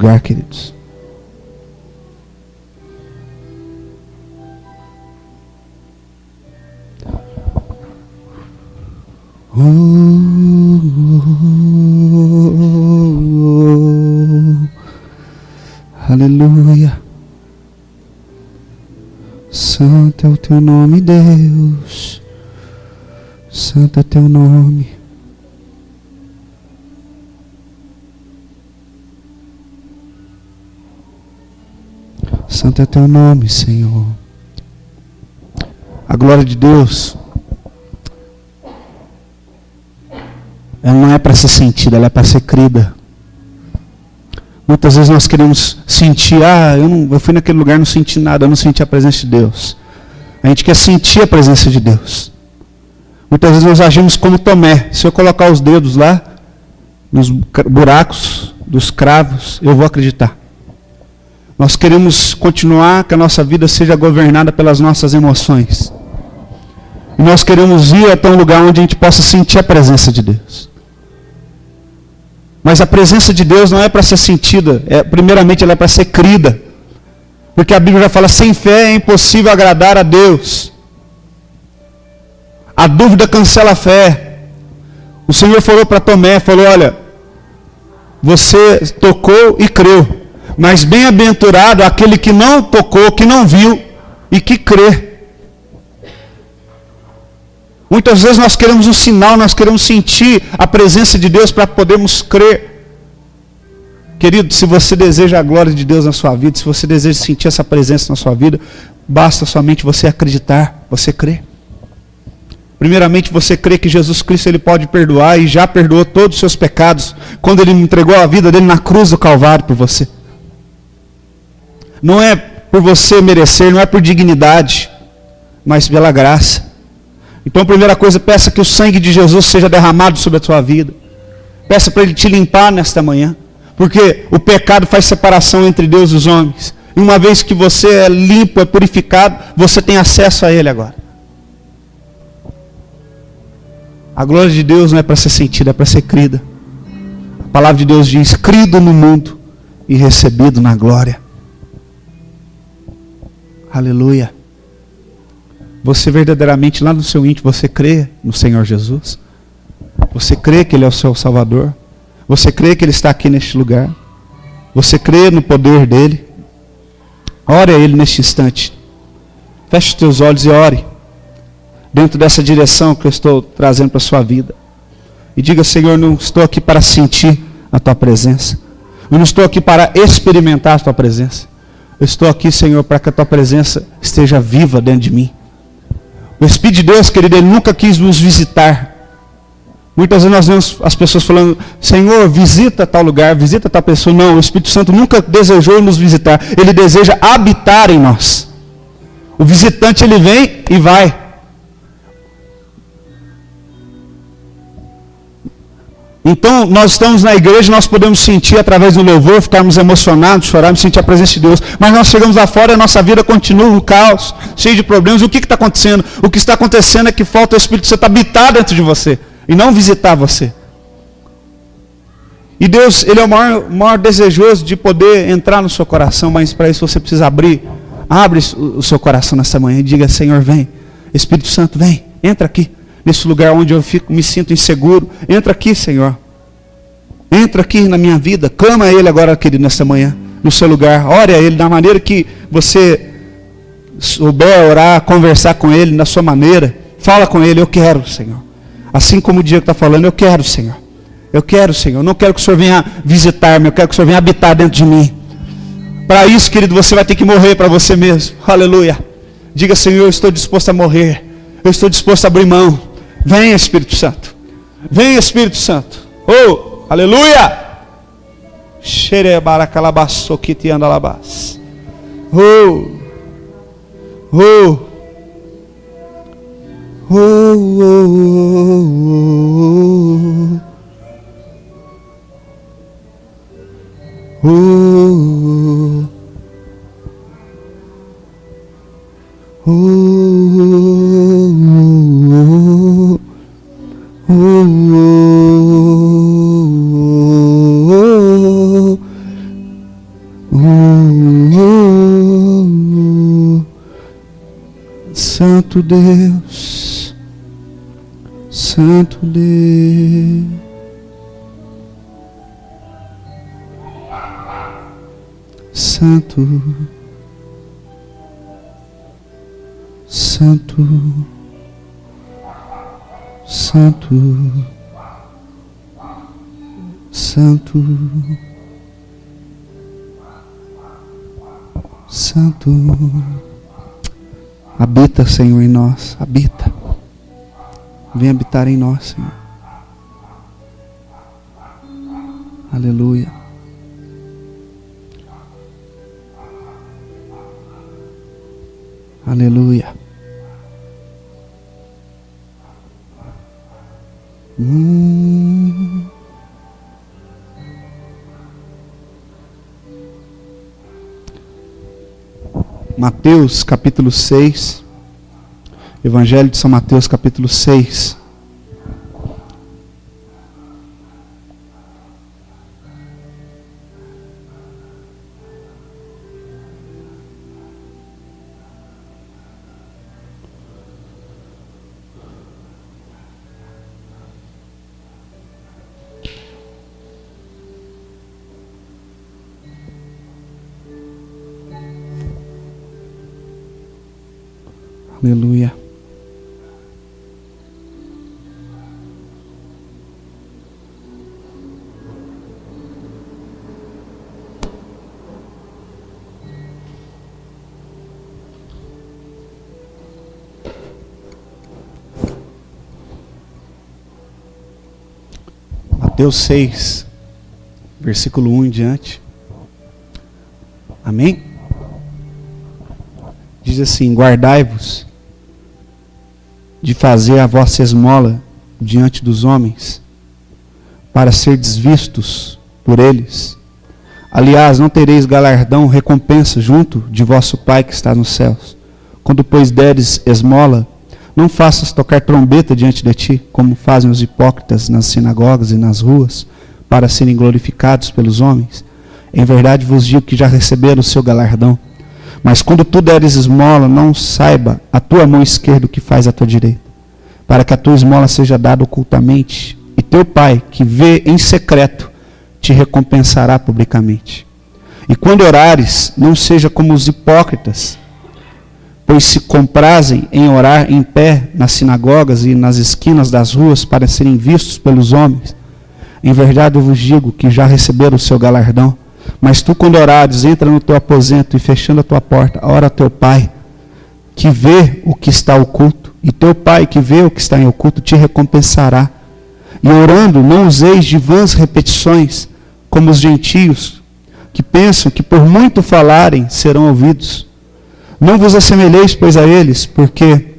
lugar, queridos. Aleluia. Santo é o teu nome, Deus. Santo é teu nome. Santo é teu nome, Senhor. A glória de Deus, ela não é para ser sentida, ela é para ser crida. Muitas vezes nós queremos sentir, eu fui naquele lugar e não senti nada, eu não senti a presença de Deus. A gente quer sentir a presença de Deus. Muitas vezes nós agimos como Tomé. Se eu colocar os dedos lá, nos buracos dos cravos, eu vou acreditar. Nós queremos continuar que a nossa vida seja governada pelas nossas emoções. E nós queremos ir até um lugar onde a gente possa sentir a presença de Deus. Mas a presença de Deus não é para ser sentida, primeiramente ela é para ser crida. Porque a Bíblia já fala, sem fé é impossível agradar a Deus. A dúvida cancela a fé. O Senhor falou para Tomé, falou, olha, você tocou e creu. Mas bem-aventurado aquele que não tocou, que não viu e que crê. Muitas vezes nós queremos um sinal, nós queremos sentir a presença de Deus para podermos crer. Querido, se você deseja a glória de Deus na sua vida, se você deseja sentir essa presença na sua vida, basta somente você acreditar, você crer. Primeiramente, você crê que Jesus Cristo ele pode perdoar e já perdoou todos os seus pecados quando ele entregou a vida dele na cruz do Calvário por você. Não é por você merecer, não é por dignidade, mas pela graça. Então, a primeira coisa, peça que o sangue de Jesus seja derramado sobre a sua vida. Peça para Ele te limpar nesta manhã. Porque o pecado faz separação entre Deus e os homens. E uma vez que você é limpo, é purificado, você tem acesso a Ele agora. A glória de Deus não é para ser sentida, é para ser crida. A palavra de Deus diz, crido no mundo e recebido na glória. Aleluia. Você verdadeiramente, lá no seu íntimo, você crê no Senhor Jesus? Você crê que Ele é o seu Salvador? Você crê que Ele está aqui neste lugar? Você crê no poder dEle? Ore a Ele neste instante. Feche os teus olhos e ore. Dentro dessa direção que eu estou trazendo para a sua vida. E diga, Senhor, não estou aqui para sentir a Tua presença. Eu não estou aqui para experimentar a Tua presença. Eu estou aqui, Senhor, para que a Tua presença esteja viva dentro de mim. O Espírito de Deus, querido, Ele nunca quis nos visitar. Muitas vezes nós vemos as pessoas falando, Senhor, visita tal lugar, visita tal pessoa. Não, o Espírito Santo nunca desejou nos visitar. Ele deseja habitar em nós. O visitante, ele vem e vai. Então, nós estamos na igreja, nós podemos sentir através do louvor, ficarmos emocionados, chorarmos, sentir a presença de Deus. Mas nós chegamos lá fora e a nossa vida continua um caos, cheio de problemas. O que está acontecendo? O que está acontecendo é que falta o Espírito Santo habitar dentro de você e não visitar você. E Deus, Ele é o maior desejoso de poder entrar no seu coração, mas para isso você precisa abre o seu coração nessa manhã e diga, Senhor, vem, Espírito Santo, vem, entra aqui. Nesse lugar onde eu me sinto inseguro. Entra aqui, Senhor. Entra aqui na minha vida. Clama a Ele agora, querido, nessa manhã. No seu lugar. Ore a Ele da maneira que você souber orar, conversar com Ele, na sua maneira. Fala com Ele, eu quero, Senhor. Assim como o Diego está falando, eu quero, Senhor. Eu quero, Senhor. Eu não quero que o Senhor venha visitar-me. Eu quero que o Senhor venha habitar dentro de mim. Para isso, querido, você vai ter que morrer para você mesmo. Aleluia. Diga, Senhor, eu estou disposto a morrer. Eu estou disposto a abrir mão. Vem, Espírito Santo. Vem, Espírito Santo. Oh, aleluia. Oh. Oh. Santo Deus, Santo Deus, Santo, Santo, Santo, Santo, Santo. Habita, Senhor, em nós. Habita. Vem habitar em nós, Senhor. Aleluia. Aleluia. Mateus capítulo 6, Evangelho de São Mateus capítulo 6. Aleluia. Mateus 6, versículo 1 em diante. Amém? Diz assim: guardai-vos de fazer a vossa esmola diante dos homens, para serdes vistos por eles. Aliás, não tereis galardão, recompensa junto de vosso Pai que está nos céus. Quando, pois, deres esmola, não faças tocar trombeta diante de ti, como fazem os hipócritas nas sinagogas e nas ruas, para serem glorificados pelos homens. Em verdade vos digo que já receberam o seu galardão. Mas quando tu deres esmola, não saiba a tua mão esquerda o que faz a tua direita, para que a tua esmola seja dada ocultamente, e teu Pai, que vê em secreto, te recompensará publicamente. E quando orares, não seja como os hipócritas, pois se comprazem em orar em pé nas sinagogas e nas esquinas das ruas para serem vistos pelos homens. Em verdade eu vos digo que já receberam o seu galardão. Mas tu, quando orares, entra no teu aposento e, fechando a tua porta, ora a teu Pai, que vê o que está oculto, e teu Pai, que vê o que está em oculto, te recompensará. E orando, não useis de vãs repetições, como os gentios, que pensam que por muito falarem serão ouvidos. Não vos assemelheis, pois, a eles, porque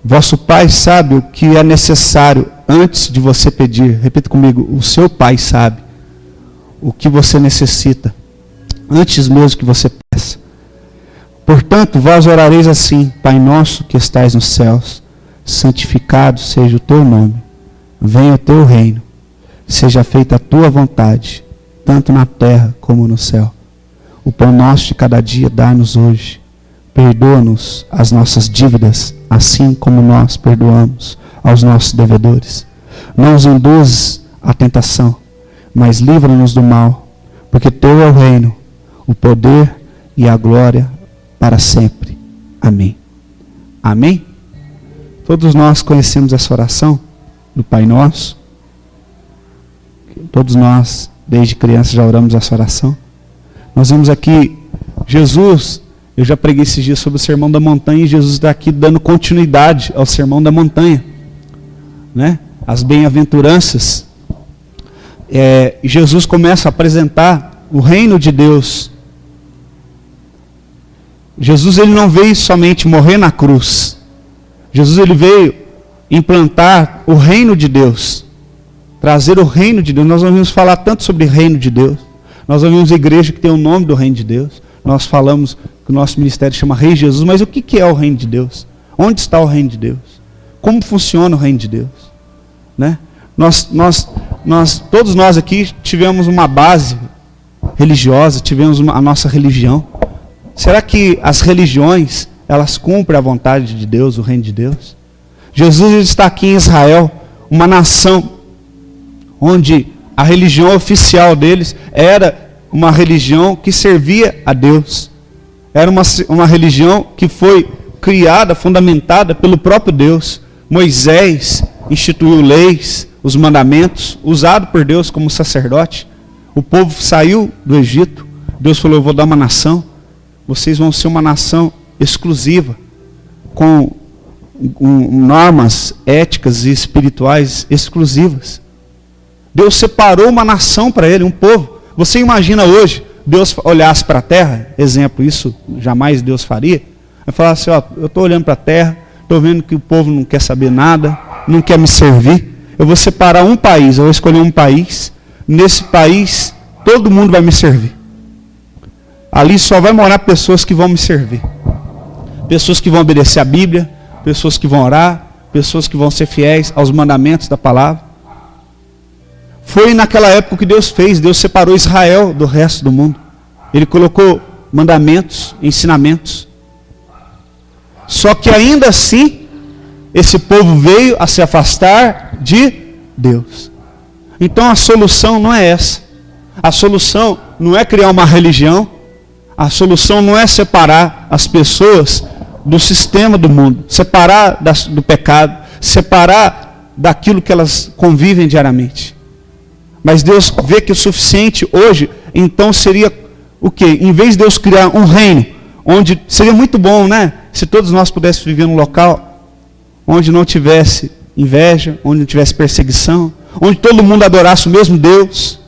vosso Pai sabe o que é necessário antes de você pedir. Repita comigo: o seu Pai sabe o que você necessita, antes mesmo que você peça. Portanto, vós orareis assim: Pai nosso que estais nos céus, santificado seja o teu nome. Venha o teu reino. Seja feita a tua vontade, tanto na terra como no céu. O pão nosso de cada dia dá-nos hoje. Perdoa-nos as nossas dívidas, assim como nós perdoamos aos nossos devedores. Não os induzes à tentação, mas livra-nos do mal, porque teu é o reino, o poder e a glória para sempre. Amém. Amém? Todos nós conhecemos essa oração do Pai Nosso. Todos nós, desde criança, já oramos essa oração. Nós vemos aqui Jesus. Eu já preguei esses dias sobre o Sermão da Montanha, e Jesus está aqui dando continuidade ao Sermão da Montanha, né? As bem-aventuranças. Jesus começa a apresentar o reino de Deus. Jesus, ele não veio somente morrer na cruz. Jesus, ele veio implantar o reino de Deus, trazer o reino de Deus. Nós ouvimos falar tanto sobre o reino de Deus. Nós ouvimos igreja que tem o nome do reino de Deus. Nós falamos que o nosso ministério chama Rei Jesus, mas o que é o reino de Deus? Onde está o reino de Deus? Como funciona o reino de Deus? Né? Todos nós aqui tivemos uma base religiosa, tivemos a nossa religião. Será que as religiões, elas cumprem a vontade de Deus, o reino de Deus. Jesus está aqui em Israel, uma nação onde a religião oficial deles era uma religião que servia a Deus. Era uma religião que foi criada, fundamentada pelo próprio Deus. Moisés instituiu leis, os mandamentos, usado por Deus como sacerdote. O povo saiu do Egito. Deus falou, eu vou dar uma nação. Vocês vão ser uma nação exclusiva, com normas éticas e espirituais exclusivas. Deus separou uma nação para ele, um povo. Você imagina hoje, Deus olhasse para a terra, exemplo, isso jamais Deus faria, vai falar assim, ó, eu estou olhando para a terra, estou vendo que o povo não quer saber nada, não quer me servir, eu vou separar um país, eu vou escolher um país, nesse país todo mundo vai me servir. Ali só vai morar pessoas que vão me servir. Pessoas que vão obedecer a Bíblia, pessoas que vão orar, pessoas que vão ser fiéis aos mandamentos da palavra. Foi naquela época que Deus fez, Deus separou Israel do resto do mundo. Ele colocou mandamentos, ensinamentos. Só que ainda assim, esse povo veio a se afastar de Deus. Então a solução não é essa. A solução não é criar uma religião. A solução não é separar as pessoas do sistema do mundo, separar do pecado, separar daquilo que elas convivem diariamente. Mas Deus vê que o suficiente hoje, então seria o quê? Em vez de Deus criar um reino, onde seria muito bom, né? Se todos nós pudéssemos viver num local onde não tivesse inveja, onde não tivesse perseguição, onde todo mundo adorasse o mesmo Deus,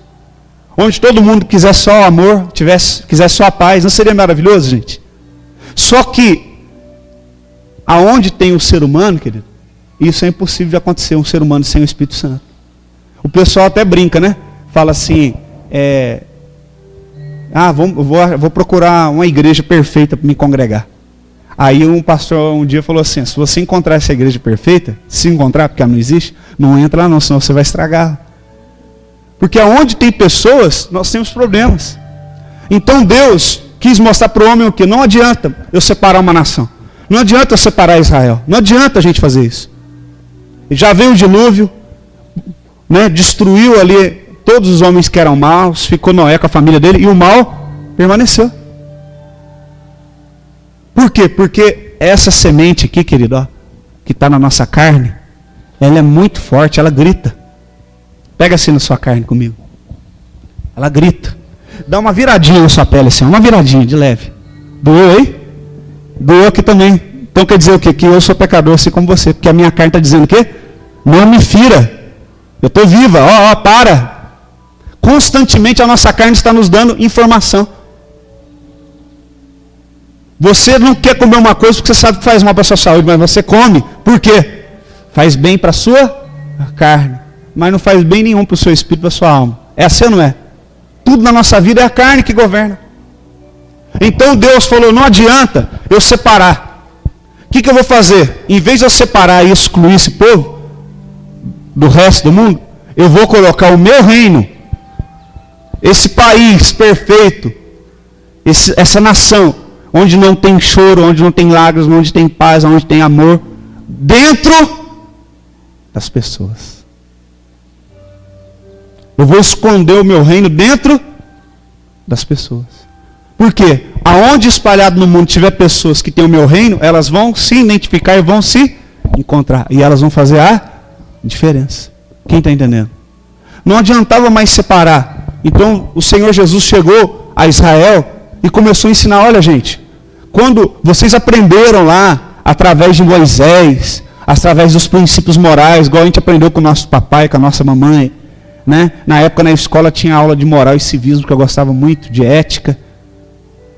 onde todo mundo quisesse só o amor, quisesse só a paz, não seria maravilhoso, gente? Só que, aonde tem o ser humano, querido, isso é impossível de acontecer, um ser humano sem o Espírito Santo. O pessoal até brinca, né? Fala assim, vou procurar uma igreja perfeita para me congregar. Aí um pastor um dia falou assim, se você encontrar essa igreja perfeita, se encontrar, porque ela não existe, não entra lá não, senão você vai estragar. Porque aonde tem pessoas, nós temos problemas. Então Deus quis mostrar para o homem o que? Não adianta eu separar uma nação. Não adianta eu separar Israel. Não adianta a gente fazer isso. Já veio o dilúvio, né, destruiu ali todos os homens que eram maus, ficou Noé com a família dele, e o mal permaneceu. Por quê? Porque essa semente aqui, querido, ó, que está na nossa carne, ela é muito forte, ela grita. Pega assim na sua carne comigo. Ela grita. Dá uma viradinha na sua pele assim, uma viradinha de leve. Doeu aí? Doeu aqui também. Então quer dizer o quê? Que eu sou pecador assim como você. Porque a minha carne está dizendo o quê? Não me fira. Eu estou viva. Para. Constantemente a nossa carne está nos dando informação. Você não quer comer uma coisa porque você sabe que faz mal para a sua saúde, mas você come. Por quê? Faz bem para a sua carne. Mas não faz bem nenhum para o seu espírito, para a sua alma. É assim ou não é? Tudo na nossa vida é a carne que governa. Então Deus falou, não adianta eu separar. O que eu vou fazer? Em vez de eu separar e excluir esse povo do resto do mundo, eu vou colocar o meu reino, esse país perfeito, essa nação, onde não tem choro, onde não tem lágrimas, onde tem paz, onde tem amor, dentro das pessoas. Eu vou esconder o meu reino dentro das pessoas. Por quê? Aonde espalhado no mundo tiver pessoas que têm o meu reino, elas vão se identificar e vão se encontrar. E elas vão fazer a diferença. Quem está entendendo? Não adiantava mais separar. Então o Senhor Jesus chegou a Israel e começou a ensinar, olha gente, quando vocês aprenderam lá, através de Moisés, através dos princípios morais, igual a gente aprendeu com o nosso papai, com a nossa mamãe, né? Na época na escola tinha aula de moral e civismo, que eu gostava muito, de ética,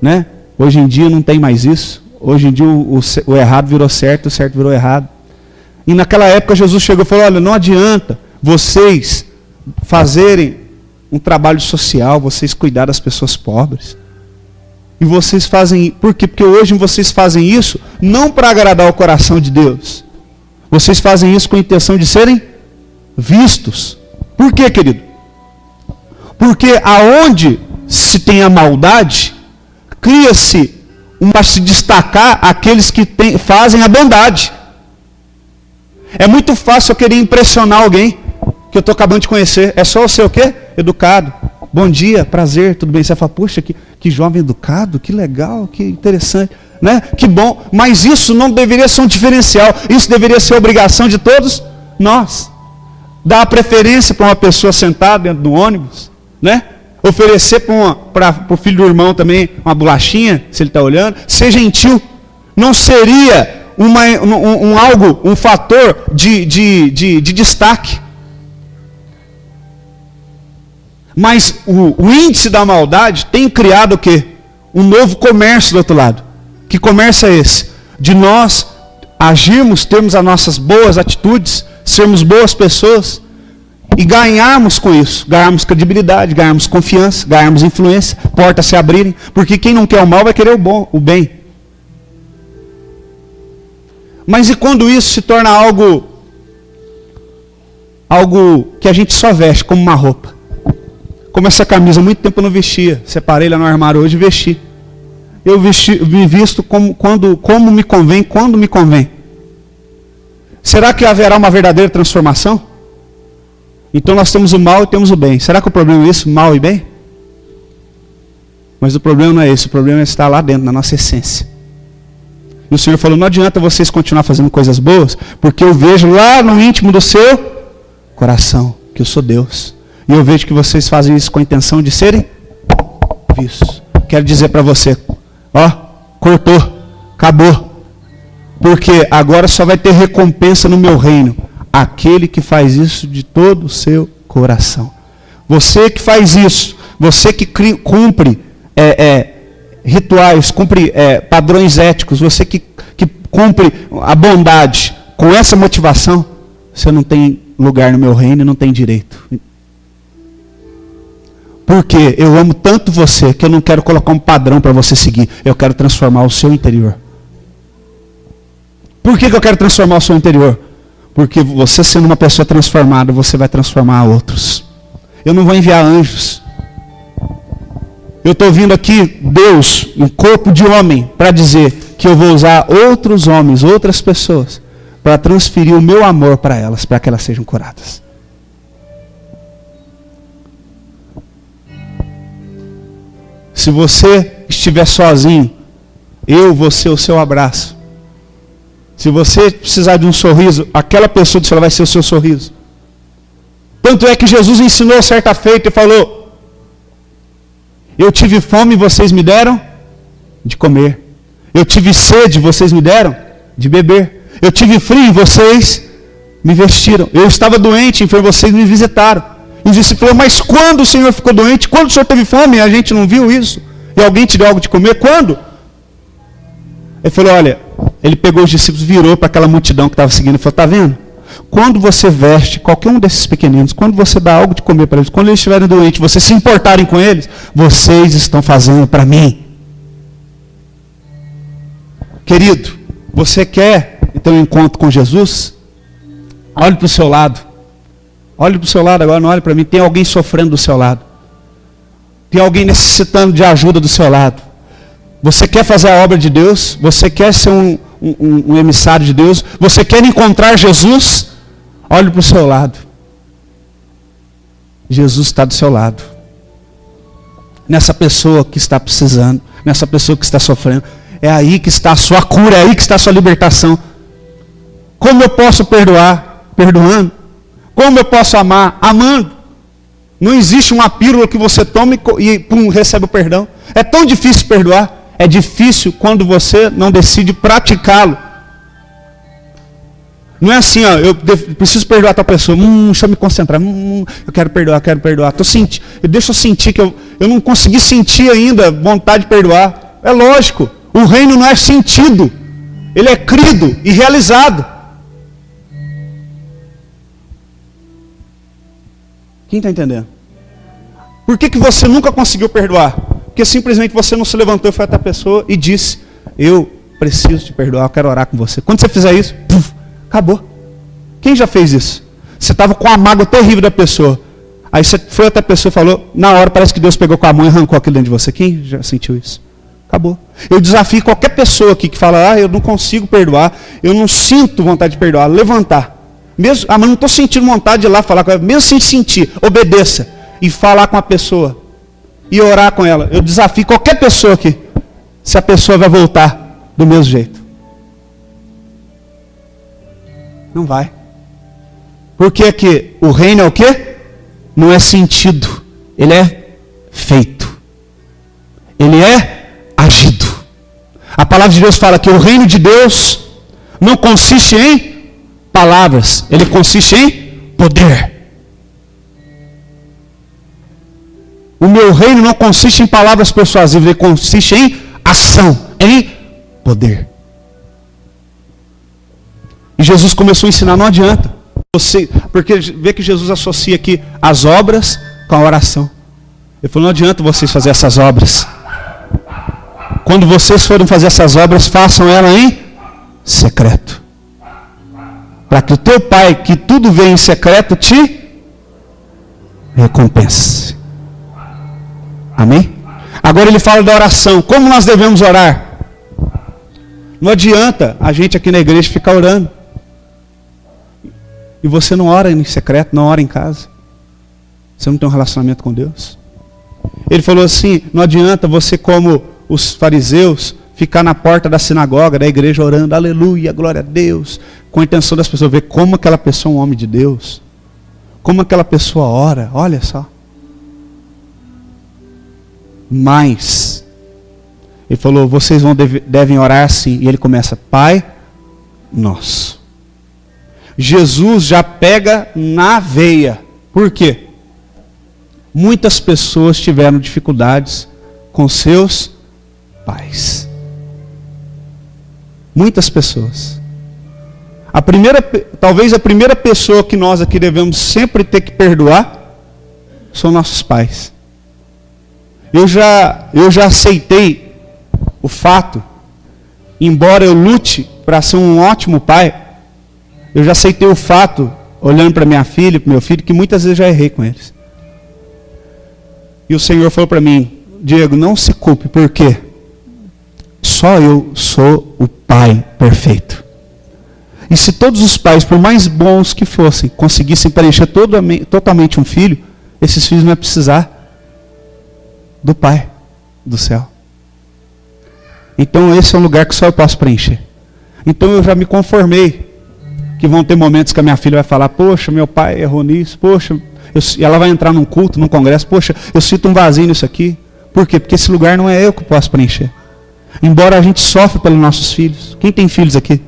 né? Hoje em dia não tem mais isso. Hoje em dia o errado virou certo, o certo virou errado. E naquela época Jesus chegou e falou, olha, não adianta vocês fazerem um trabalho social, vocês cuidar das pessoas pobres. E vocês fazem, por quê? Porque hoje vocês fazem isso não para agradar o coração de Deus. Vocês fazem isso com a intenção de serem vistos. Por quê, querido? Porque aonde se tem a maldade, cria-se para se destacar aqueles que fazem a bondade. É muito fácil eu querer impressionar alguém que eu estou acabando de conhecer. É só eu ser o quê? Educado. Bom dia, prazer, tudo bem? Você fala, puxa, que jovem educado, que legal, que interessante, né? Que bom. Mas isso não deveria ser um diferencial. Isso deveria ser obrigação de todos nós. Dar a preferência para uma pessoa sentada dentro do ônibus, né? Oferecer para o filho do irmão também uma bolachinha, se ele está olhando. Ser gentil. Não seria um fator de destaque. Mas o índice da maldade tem criado o quê? Um novo comércio do outro lado. Que comércio é esse? De nós agirmos, termos as nossas boas atitudes, sermos boas pessoas e ganharmos com isso. Ganharmos credibilidade, ganharmos confiança, ganharmos influência, portas se abrirem. Porque quem não quer o mal vai querer o bem. Mas e quando isso se torna algo que a gente só veste como uma roupa? Como essa camisa, há muito tempo eu não vestia. Separei lá no armário hoje e vesti. Eu me visto como me convém, quando me convém. Será que haverá uma verdadeira transformação? Então nós temos o mal e temos o bem. Será que o problema é isso, mal e bem? Mas o problema não é esse, o problema é estar lá dentro, na nossa essência. E o Senhor falou, não adianta vocês continuar fazendo coisas boas, porque eu vejo lá no íntimo do seu coração, que eu sou Deus. E eu vejo que vocês fazem isso com a intenção de serem vistos. Quero dizer para você, cortou, acabou. Porque agora só vai ter recompensa no meu reino. Aquele que faz isso de todo o seu coração. Você que faz isso, você que cumpre rituais, cumpre padrões éticos, você que cumpre a bondade com essa motivação, você não tem lugar no meu reino e não tem direito. Porque eu amo tanto você que eu não quero colocar um padrão para você seguir. Eu quero transformar o seu interior. Por que eu quero transformar o seu interior? Porque você sendo uma pessoa transformada, você vai transformar outros. Eu não vou enviar anjos. Eu estou vindo aqui, Deus, em corpo de homem, para dizer que eu vou usar outros homens, outras pessoas, para transferir o meu amor para elas, para que elas sejam curadas. Se você estiver sozinho, eu vou ser o seu abraço. Se você precisar de um sorriso, aquela pessoa do seu lado vai ser o seu sorriso. Tanto é que Jesus ensinou certa feita e falou, eu tive fome e vocês me deram de comer. Eu tive sede e vocês me deram de beber. Eu tive frio e vocês me vestiram. Eu estava doente e vocês me visitaram. E os discípulos falaram, mas quando o Senhor ficou doente? Quando o Senhor teve fome e a gente não viu isso? E alguém te deu algo de comer? Quando? Ele falou, olha, ele pegou os discípulos, virou para aquela multidão que estava seguindo e falou, está vendo? Quando você veste qualquer um desses pequeninos, quando você dá algo de comer para eles, quando eles estiverem doentes, vocês se importarem com eles, vocês estão fazendo para mim. Querido, você quer ter um encontro com Jesus? Olhe para o seu lado. Olhe para o seu lado agora, não olhe para mim. Tem alguém sofrendo do seu lado. Tem alguém necessitando de ajuda do seu lado. Você quer fazer a obra de Deus? Você quer ser um emissário de Deus? Você quer encontrar Jesus? Olhe para o seu lado. Jesus está do seu lado. Nessa pessoa que está precisando, nessa pessoa que está sofrendo. É aí que está a sua cura, é aí que está a sua libertação. Como eu posso perdoar? Perdoando. Como eu posso amar? Amando. Não existe uma pílula que você toma e pum, recebe o perdão. É tão difícil perdoar. É difícil quando você não decide praticá-lo. Não é assim, eu preciso perdoar a tal pessoa. Deixa eu me concentrar. Eu quero perdoar. Deixa eu sentir que eu não consegui sentir ainda vontade de perdoar. É lógico. O reino não é sentido. Ele é crido e realizado. Quem está entendendo? Por que você nunca conseguiu perdoar? Porque simplesmente você não se levantou e foi até a pessoa e disse, eu preciso te perdoar, eu quero orar com você. Quando você fizer isso, acabou. Quem já fez isso? Você estava com a mágoa terrível da pessoa. Aí você foi até a pessoa e falou, na hora parece que Deus pegou com a mão e arrancou aquilo dentro de você. Quem já sentiu isso? Acabou. Eu desafio qualquer pessoa aqui que fala, eu não consigo perdoar, eu não sinto vontade de perdoar, levantar. Mesmo, mas não estou sentindo vontade de ir lá falar com ela, mesmo sem sentir, obedeça. E falar com a pessoa. E orar com ela. Eu desafio qualquer pessoa aqui, se a pessoa vai voltar do mesmo jeito. Não vai. Porque que o reino é o quê? Não é sentido. Ele é feito. Ele é agido. A palavra de Deus fala que o reino de Deus não consiste em palavras. Ele consiste em poder. O meu reino não consiste em palavras persuasivas. Ele consiste em ação. Em poder. E Jesus começou a ensinar, não adianta. Porque vê que Jesus associa aqui as obras com a oração. Ele falou, não adianta vocês fazer essas obras. Quando vocês forem fazer essas obras, façam ela em secreto. Para que o teu Pai, que tudo vê em secreto, te recompense. Amém? Agora ele fala da oração. Como nós devemos orar? Não adianta a gente aqui na igreja ficar orando. E você não ora em secreto, não ora em casa. Você não tem um relacionamento com Deus. Ele falou assim, não adianta você como os fariseus ficar na porta da sinagoga, da igreja orando, aleluia, glória a Deus, com a intenção das pessoas ver como aquela pessoa é um homem de Deus. Como aquela pessoa ora, olha só. Mas, ele falou, vocês devem orar assim. E ele começa, Pai Nosso. Jesus já pega na veia. Por quê? Muitas pessoas tiveram dificuldades com seus pais. Muitas pessoas. Talvez a primeira pessoa que nós aqui devemos sempre ter que perdoar são nossos pais. Eu já aceitei o fato, embora eu lute para ser um ótimo pai, eu já aceitei o fato, olhando para minha filha, para meu filho, que muitas vezes já errei com eles. E o Senhor falou para mim, Diego, não se culpe, porque só eu sou o pai perfeito. E se todos os pais, por mais bons que fossem, conseguissem preencher totalmente um filho, esses filhos não iam precisar do Pai do céu. Então esse é um lugar que só eu posso preencher. Então eu já me conformei que vão ter momentos que a minha filha vai falar, poxa, meu pai errou nisso, poxa, e ela vai entrar num culto, num congresso, poxa, eu sinto um vazio nisso aqui. Por quê? Porque esse lugar não é eu que posso preencher. Embora a gente sofre pelos nossos filhos. Quem tem filhos aqui?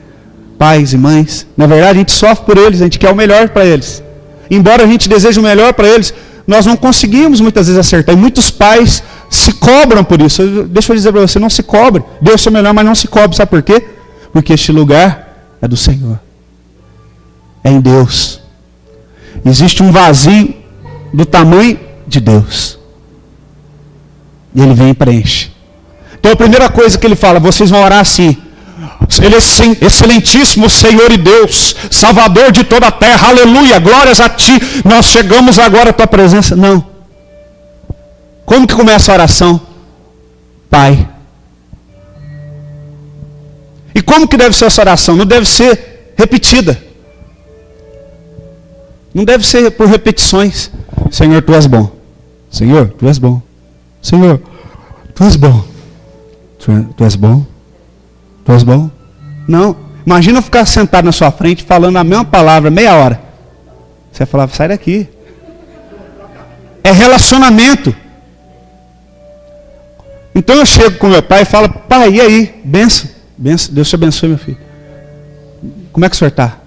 Pais e mães. Na verdade, a gente sofre por eles, a gente quer o melhor para eles. Embora a gente deseje o melhor para eles, nós não conseguimos muitas vezes acertar. E muitos pais se cobram por isso. Deixa eu dizer para você, não se cobre. Dê o seu melhor, mas não se cobre. Sabe por quê? Porque este lugar é do Senhor. É em Deus. Existe um vazio do tamanho de Deus. E Ele vem e preenche. Então a primeira coisa que Ele fala, vocês vão orar assim. Excelentíssimo Senhor e Deus, Salvador de toda a terra, aleluia, glórias a Ti, nós chegamos agora à Tua presença. Não. Como que começa a oração? Pai. E como que deve ser essa oração? Não deve ser repetida. Não deve ser por repetições. Senhor, Tu és bom. Senhor, Tu és bom. Senhor, Tu és bom. Tu és bom. Tu és bom? Não. Imagina eu ficar sentado na sua frente falando a mesma palavra meia hora. Você vai falar, sai daqui. É relacionamento. Então eu chego com meu pai e falo, pai, e aí? Benção. Benção. Deus te abençoe, meu filho. Como é que o senhor está?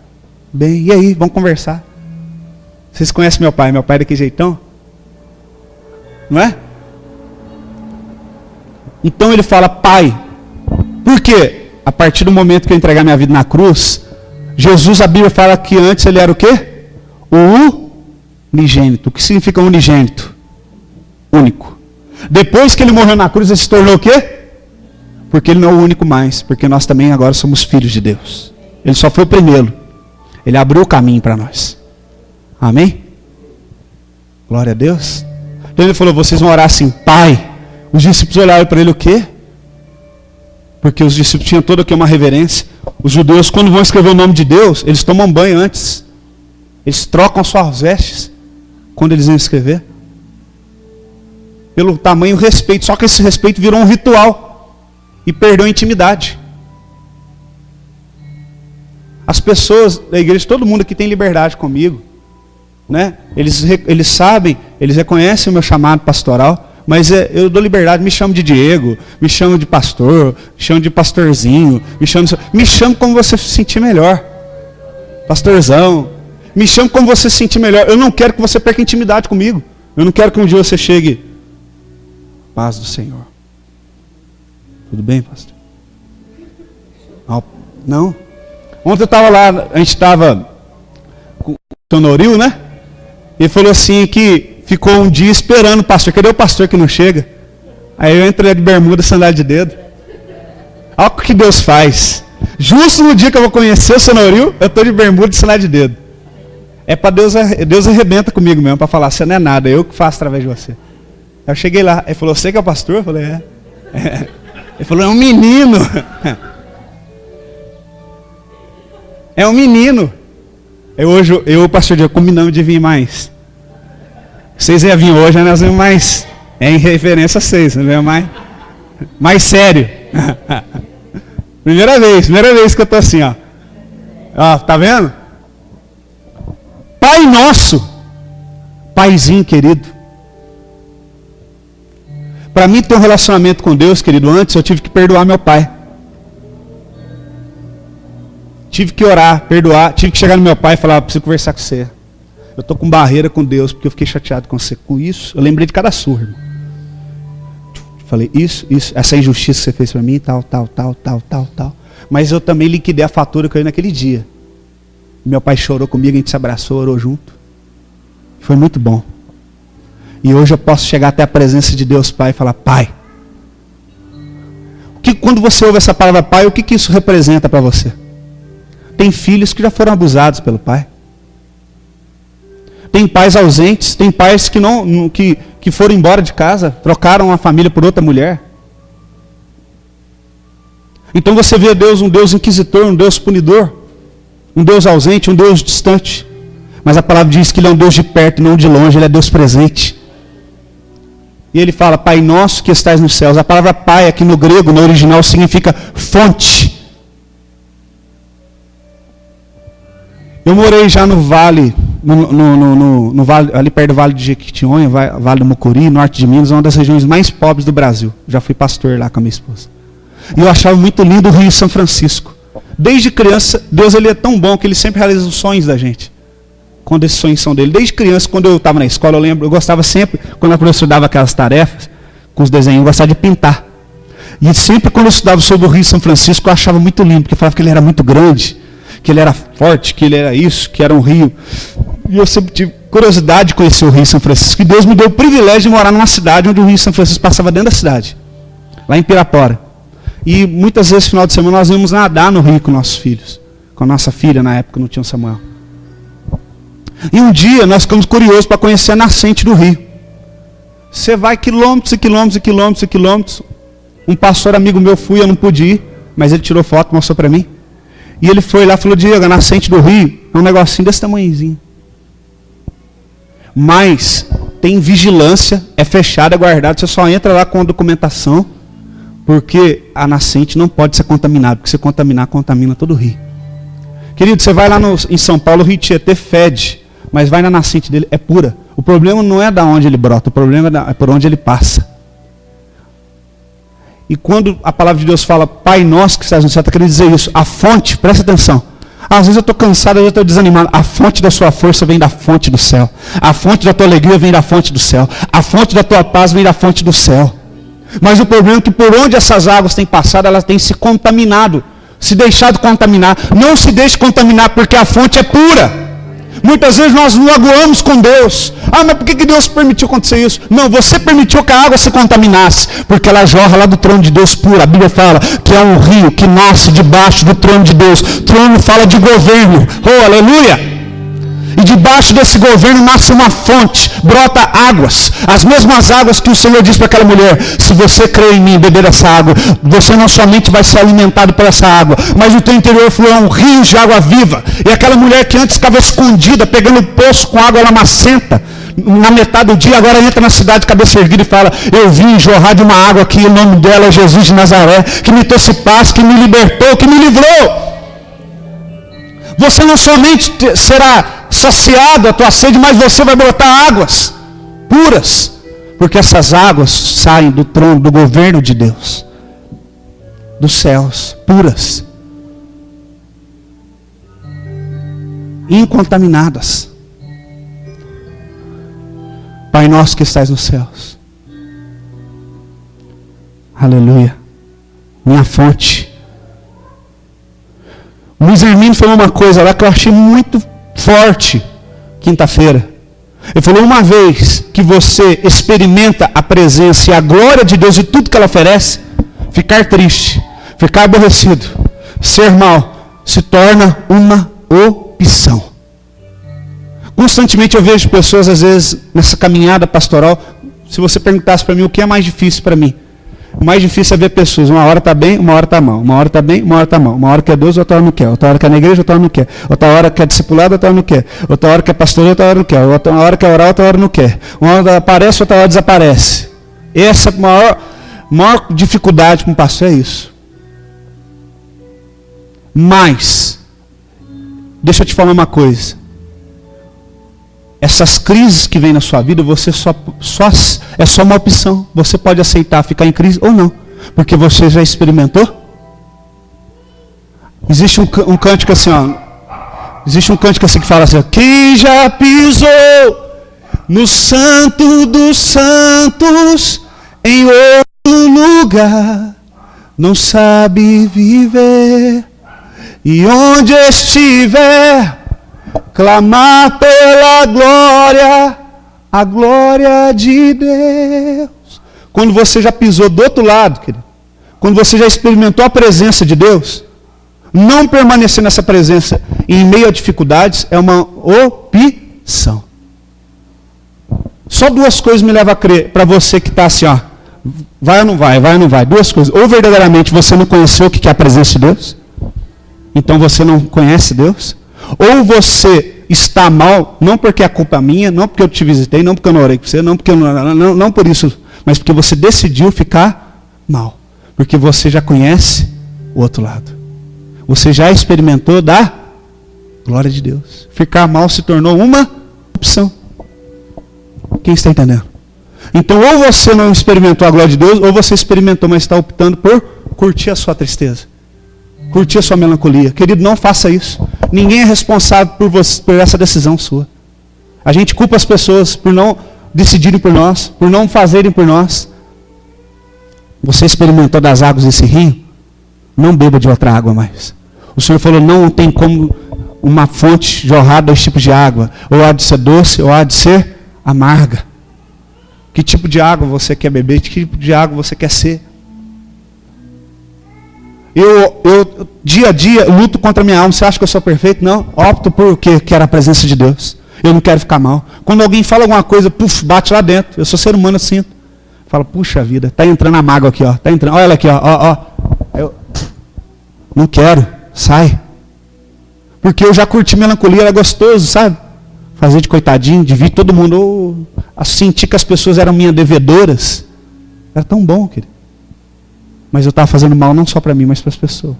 Bem, e aí? Vamos conversar. Vocês conhecem meu pai? Meu pai é daquele jeitão? Não é? Então ele fala, pai. Por quê? A partir do momento que eu entregar minha vida na cruz, Jesus, a Bíblia fala que antes ele era o quê? O unigênito. O que significa unigênito? Único. Depois que ele morreu na cruz, ele se tornou o quê? Porque ele não é o único mais. Porque nós também agora somos filhos de Deus. Ele só foi o primeiro. Ele abriu o caminho para nós. Amém? Glória a Deus. Então ele falou, vocês vão orar assim, Pai. Os discípulos olharam para ele o quê? Porque os discípulos tinham toda aqui uma reverência. Os judeus, quando vão escrever o nome de Deus, eles tomam banho antes. Eles trocam suas vestes quando eles vão escrever. Pelo tamanho respeito. Só que esse respeito virou um ritual. E perdeu a intimidade. As pessoas da igreja, todo mundo aqui tem liberdade comigo. Né? Eles sabem, eles reconhecem o meu chamado pastoral. Mas eu dou liberdade, me chamo de Diego, me chamo de pastor, me chamo de pastorzinho, me chamo como você se sentir melhor. Pastorzão, me chamo como você se sentir melhor. Eu não quero que você perca intimidade comigo. Eu não quero que um dia você chegue, paz do Senhor. Tudo bem, pastor? Não. Ontem eu estava lá, a gente estava com o Sonoril, né? Ele falou assim que ficou um dia esperando o pastor. Cadê o pastor que não chega? Aí eu entrei de bermuda, sandália de dedo. Olha o que Deus faz. Justo no dia que eu vou conhecer o Sonoril, eu estou de bermuda e sandália de dedo. É para Deus arrebenta comigo mesmo, para falar, você não é nada, eu que faço através de você. Aí eu cheguei lá, ele falou, você que é o pastor? Eu falei, é. Ele falou, é um menino. É um menino. Eu e o pastor Diego combinamos de vir mais. Vocês iam vir hoje, nós vimos mais. É em referência a vocês, não é mais sério. Primeira vez que eu tô assim, ó. Ó, tá vendo? Pai nosso, paizinho querido. Para mim ter um relacionamento com Deus, querido, antes eu tive que perdoar meu pai. Tive que orar, perdoar, tive que chegar no meu pai e falar, preciso conversar com você. Eu estou com barreira com Deus, porque eu fiquei chateado com você. Com isso, eu lembrei de cada surra, irmão. Falei, isso, essa injustiça que você fez para mim, tal. Mas eu também liquidei a fatura que eu ia naquele dia. Meu pai chorou comigo, a gente se abraçou, orou junto. Foi muito bom. E hoje eu posso chegar até a presença de Deus Pai e falar, Pai. Quando você ouve essa palavra Pai, o que isso representa para você? Tem filhos que já foram abusados pelo pai. Tem pais ausentes, tem pais que foram embora de casa, trocaram a família por outra mulher. Então você vê Deus um Deus inquisitor, um Deus punidor, um Deus ausente, um Deus distante. Mas a palavra diz que Ele é um Deus de perto e não de longe, Ele é Deus presente. E Ele fala, Pai nosso que estais nos céus. A palavra Pai aqui no grego, no original, significa fonte. Eu morei já no vale, no vale, ali perto do Vale de Jequitinhonha, Vale do Mucuri, norte de Minas, uma das regiões mais pobres do Brasil. Já fui pastor lá com a minha esposa. E eu achava muito lindo o Rio São Francisco. Desde criança, Deus ele é tão bom que Ele sempre realiza os sonhos da gente. Quando esses sonhos são dele. Desde criança, quando eu estava na escola, eu lembro, eu gostava sempre, quando a professora dava aquelas tarefas, com os desenhos, eu gostava de pintar. E sempre quando eu estudava sobre o Rio São Francisco, eu achava muito lindo, porque eu falava que ele era muito grande, que ele era forte, que ele era isso, que era um rio. E eu sempre tive curiosidade de conhecer o Rio São Francisco. E Deus me deu o privilégio de morar numa cidade onde o Rio São Francisco passava dentro da cidade. Lá em Pirapora. E muitas vezes, no final de semana, nós íamos nadar no rio com nossos filhos. Com a nossa filha, na época, não tinha o Samuel. E um dia, nós ficamos curiosos para conhecer a nascente do rio. Você vai quilômetros e quilômetros e quilômetros e quilômetros. Um pastor amigo meu eu não pude ir, mas ele tirou foto, mostrou para mim. E ele foi lá e falou, Diego, a nascente do rio é um negocinho desse tamanhozinho. Mas tem vigilância, é fechado, é guardado, você só entra lá com a documentação, porque a nascente não pode ser contaminada, porque se contaminar, contamina todo o rio. Querido, você vai lá em São Paulo, o rio Tietê fede, mas vai na nascente dele, é pura. O problema não é da onde ele brota, o problema é por onde ele passa. E quando a palavra de Deus fala, Pai nosso que estás no céu, está querendo dizer isso. A fonte, presta atenção. Às vezes eu estou cansado, às vezes eu estou desanimado. A fonte da sua força vem da fonte do céu. A fonte da tua alegria vem da fonte do céu. A fonte da tua paz vem da fonte do céu. Mas o problema é que por onde essas águas têm passado, elas têm se contaminado. Se deixado contaminar. Não se deixe contaminar, porque a fonte é pura. Muitas vezes nós nos magoamos com Deus. Ah, mas por que Deus permitiu acontecer isso? Não, você permitiu que a água se contaminasse, porque ela jorra lá do trono de Deus pura. A Bíblia fala que é um rio que nasce debaixo do trono de Deus. Trono fala de governo. Oh, aleluia! E debaixo desse governo nasce uma fonte, brota águas. As mesmas águas que o Senhor diz para aquela mulher: se você crer em mim e beber essa água, você não somente vai ser alimentado por essa água, mas o teu interior fluirá um rio de água viva. E aquela mulher que antes ficava escondida, pegando poço com água lamacenta, na metade do dia, agora entra na cidade de cabeça erguida e fala: eu vim jorrar de uma água aqui, o nome dela é Jesus de Nazaré, que me trouxe paz, que me libertou, que me livrou. Você não somente será saciado a tua sede, mas você vai brotar águas puras, porque essas águas saem do trono, do governo de Deus, dos céus, puras, incontaminadas. Pai nosso que estás nos céus, aleluia, minha fonte. O Luiz Hermínio falou uma coisa lá que eu achei muito forte, quinta-feira. Ele falou: uma vez que você experimenta a presença e a glória de Deus e tudo que ela oferece, ficar triste, ficar aborrecido, ser mal, se torna uma opção. Constantemente eu vejo pessoas, às vezes, nessa caminhada pastoral. Se você perguntasse para mim o que é mais difícil para mim, o mais difícil é ver pessoas, uma hora está bem, uma hora está mal, uma hora está bem, uma hora está mal, uma hora quer Deus, outra hora não quer, outra hora quer na igreja, outra hora não quer, outra hora quer discipulado, outra hora não quer, outra hora quer pastor, outra hora não quer, outra hora quer orar, outra hora não quer, uma hora aparece, outra hora desaparece. Essa maior dificuldade com o pastor é isso. Mas, deixa eu te falar uma coisa. Essas crises que vêm na sua vida, você é só uma opção. Você pode aceitar ficar em crise ou não, porque você já experimentou. Existe um cântico assim, ó. Existe um cântico assim que fala assim: quem já pisou no santo dos santos, em outro lugar, não sabe viver, e onde estiver, clamar pela glória, a glória de Deus. Quando você já pisou do outro lado, querido, quando você já experimentou a presença de Deus, não permanecer nessa presença em meio a dificuldades é uma opção. Só duas coisas me levam a crer, para você que está assim, ó, vai ou não vai, vai ou não vai. Duas coisas: ou verdadeiramente você não conheceu o que é a presença de Deus, então você não conhece Deus. Ou você está mal, não porque a culpa é minha, não porque eu te visitei, não porque eu não orei com você, não porque não por isso, mas porque você decidiu ficar mal. Porque você já conhece o outro lado. Você já experimentou da glória de Deus. Ficar mal se tornou uma opção. Quem está entendendo? Então, ou você não experimentou a glória de Deus, ou você experimentou, mas está optando por curtir a sua tristeza, curtir a sua melancolia. Querido, não faça isso. Ninguém é responsável por essa decisão sua. A gente culpa as pessoas por não decidirem por nós, por não fazerem por nós. Você experimentou das águas desse rio? Não beba de outra água mais. O Senhor falou: não tem como uma fonte jorrar dois tipos de água. Ou há de ser doce, ou há de ser amarga. Que tipo de água você quer beber? Que tipo de água você quer ser? Eu dia a dia, luto contra a minha alma. Você acha que eu sou perfeito? Não. Opto por o que era a presença de Deus. Eu não quero ficar mal. Quando alguém fala alguma coisa, puf, bate lá dentro. Eu sou ser humano, eu sinto. Fala: puxa vida, está entrando a mágoa aqui, ó. Tá entrando. Olha ela aqui, ó. Eu não quero, sai. Porque eu já curti melancolia, era gostoso, sabe? Fazer de coitadinho, de vir todo mundo. Sentir que as pessoas eram minhas devedoras. Era tão bom, querido. Mas eu estava fazendo mal não só para mim, mas para as pessoas.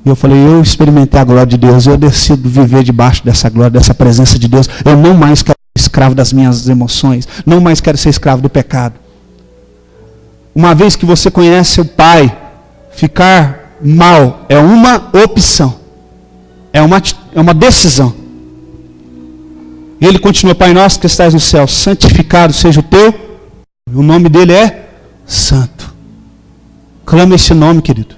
E eu falei: eu experimentei a glória de Deus, eu decido viver debaixo dessa glória, dessa presença de Deus. Eu não mais quero ser escravo das minhas emoções, não mais quero ser escravo do pecado. Uma vez que você conhece o Pai, ficar mal é uma opção, é uma decisão. E ele continua: Pai nosso que estás no céu, santificado seja o teu, o nome dele é Santo. Clama esse nome, querido.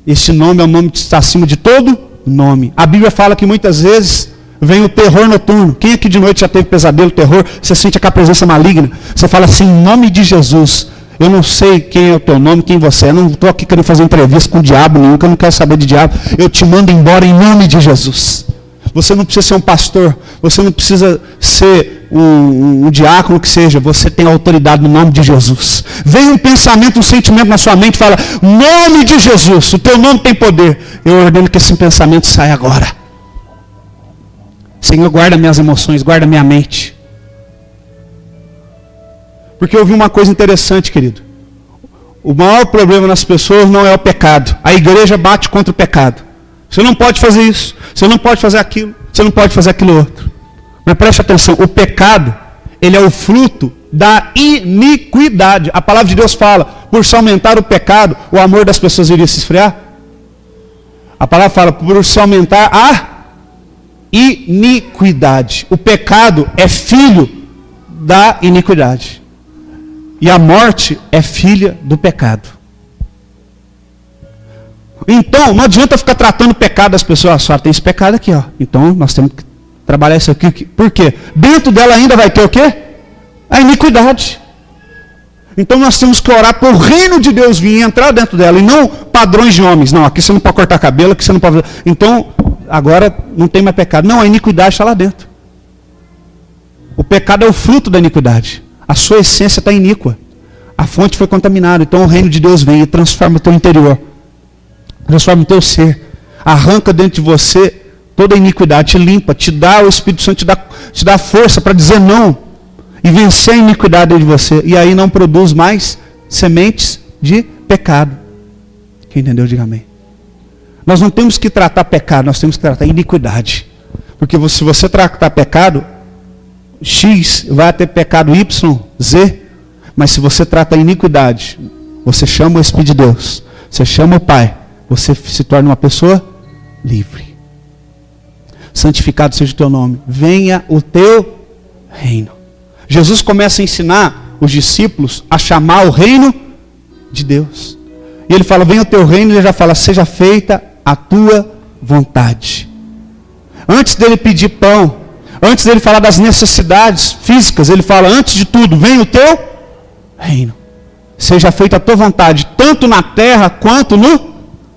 Esse nome é o nome que está acima de todo nome. A Bíblia fala que muitas vezes vem o terror noturno. Quem aqui de noite já teve pesadelo, terror? Você sente aquela presença maligna. Você fala assim: em nome de Jesus. Eu não sei quem é o teu nome, quem você é. Eu não estou aqui querendo fazer entrevista com o diabo nenhum, que eu não quero saber de diabo. Eu te mando embora em nome de Jesus. Você não precisa ser um pastor. Você não precisa ser um diácono que seja. Você tem autoridade no nome de Jesus. Vem um pensamento, um sentimento na sua mente e fala: nome de Jesus, o teu nome tem poder. Eu ordeno que esse pensamento saia agora. Senhor, guarda minhas emoções, guarda minha mente. Porque eu vi uma coisa interessante, querido. O maior problema nas pessoas não é o pecado. A igreja bate contra o pecado. Você não pode fazer isso. Você não pode fazer aquilo. Você não pode fazer aquilo outro. Mas preste atenção. O pecado, ele é o fruto da iniquidade. A palavra de Deus fala, por se aumentar o pecado, o amor das pessoas iria se esfriar. A palavra fala, por se aumentar a iniquidade. O pecado é filho da iniquidade. E a morte é filha do pecado. Então, não adianta ficar tratando o pecado das pessoas. Só tem esse pecado aqui, ó. Então, nós temos que trabalhar isso aqui. Por quê? Dentro dela ainda vai ter o quê? A iniquidade. Então, nós temos que orar para o reino de Deus vir e entrar dentro dela. E não padrões de homens. Não, aqui você não pode cortar cabelo, aqui você não pode... Então, agora não tem mais pecado. Não, a iniquidade está lá dentro. O pecado é o fruto da iniquidade. A sua essência está iníqua. A fonte foi contaminada. Então, o reino de Deus vem e transforma o teu interior. Transforma o teu ser, arranca dentro de você toda a iniquidade, te limpa, te dá o Espírito Santo, te dá força para dizer não e vencer a iniquidade dentro de você. E aí não produz mais sementes de pecado. Quem entendeu, diga amém. Nós não temos que tratar pecado, nós temos que tratar iniquidade. Porque se você tratar pecado, X vai ter pecado Y, Z. Mas se você trata a iniquidade, você chama o Espírito de Deus, você chama o Pai, você se torna uma pessoa livre. Santificado seja o teu nome. Venha o teu reino. Jesus começa a ensinar os discípulos a chamar o reino de Deus. E ele fala, venha o teu reino, e ele já fala, seja feita a tua vontade. Antes dele pedir pão, antes dele falar das necessidades físicas, ele fala, antes de tudo, venha o teu reino. Seja feita a tua vontade, tanto na terra quanto no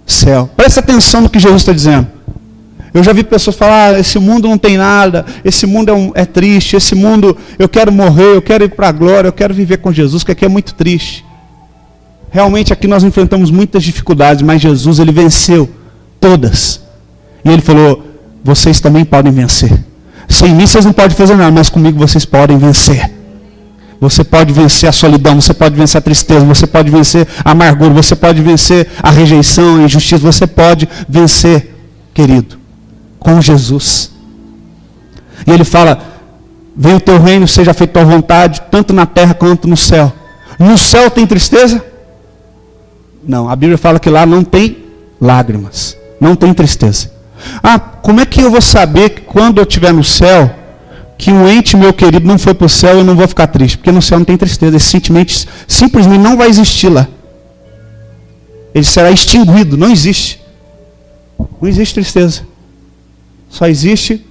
céu. Presta atenção no que Jesus está dizendo. Eu já vi pessoas falar, esse mundo não tem nada, esse mundo é triste, esse mundo, eu quero morrer, eu quero ir para a glória, eu quero viver com Jesus, que aqui é muito triste. Realmente aqui nós enfrentamos muitas dificuldades, mas Jesus, ele venceu todas. E ele falou, vocês também podem vencer. Sem mim vocês não podem fazer nada, mas comigo vocês podem vencer. Você pode vencer a solidão, você pode vencer a tristeza, você pode vencer a amargura, você pode vencer a rejeição, a injustiça, você pode vencer, querido, com Jesus. E ele fala, venha o teu reino, seja feita a tua vontade, tanto na terra quanto no céu. No céu tem tristeza? Não, a Bíblia fala que lá não tem lágrimas, não tem tristeza. Ah, como é que eu vou saber que quando eu estiver no céu, que um ente meu querido não foi para o céu, eu não vou ficar triste? Porque no céu não tem tristeza, esse sentimento simplesmente não vai existir lá. Ele será extinguido, não existe. Não existe tristeza. Só existe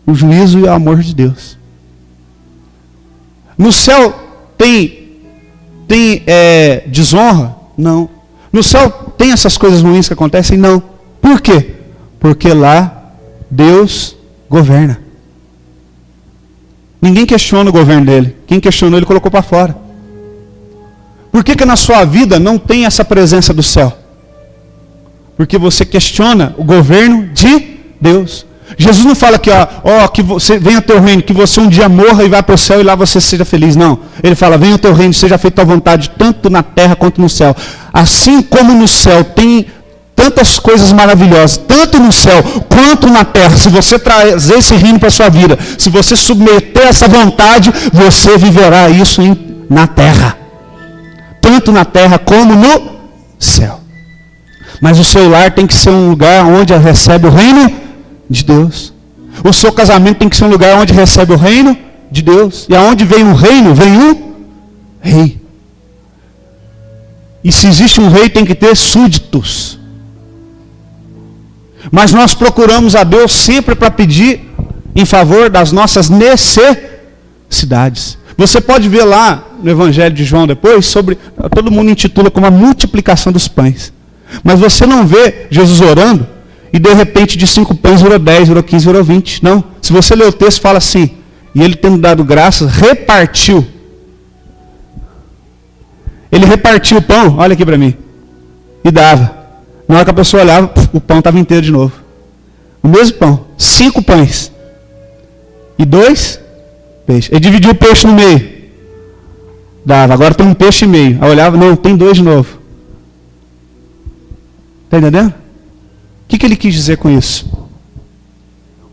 o juízo e o amor de Deus. No céu tem desonra? Não. No céu tem essas coisas ruins que acontecem? Não. Por quê? Porque lá Deus governa. Ninguém questiona o governo dele. Quem questionou, ele colocou para fora. Por que na sua vida não tem essa presença do céu? Porque você questiona o governo de Deus. Jesus não fala que, que você venha ao teu reino, que você um dia morra e vá para o céu e lá você seja feliz. Não. Ele fala, venha ao teu reino, seja feita a vontade, tanto na terra quanto no céu. Assim como no céu tem tantas coisas maravilhosas, tanto no céu quanto na terra. Se você trazer esse reino para a sua vida, se você submeter essa vontade, você viverá isso na terra. Tanto na terra como no céu. Mas o seu lar tem que ser um lugar onde recebe o reino de Deus. O seu casamento tem que ser um lugar onde recebe o reino de Deus. E aonde vem um reino, vem um rei. E se existe um rei, tem que ter súditos. Mas nós procuramos a Deus sempre para pedir em favor das nossas necessidades. Você pode ver lá no Evangelho de João depois, todo mundo intitula como a multiplicação dos pães. Mas você não vê Jesus orando E de repente de 5 pães virou 10, virou 15, virou 20. Não. Se você ler o texto, fala assim, e ele tendo dado graças, repartiu. Ele repartiu o pão, olha aqui para mim, e dava. Na hora que a pessoa olhava, o pão estava inteiro de novo. O mesmo pão, 5 pães. E 2 peixes. Ele dividiu o peixe no meio. Dava, agora tem um peixe e meio. Aí olhava, não, tem 2 de novo. Está entendendo? O que ele quis dizer com isso?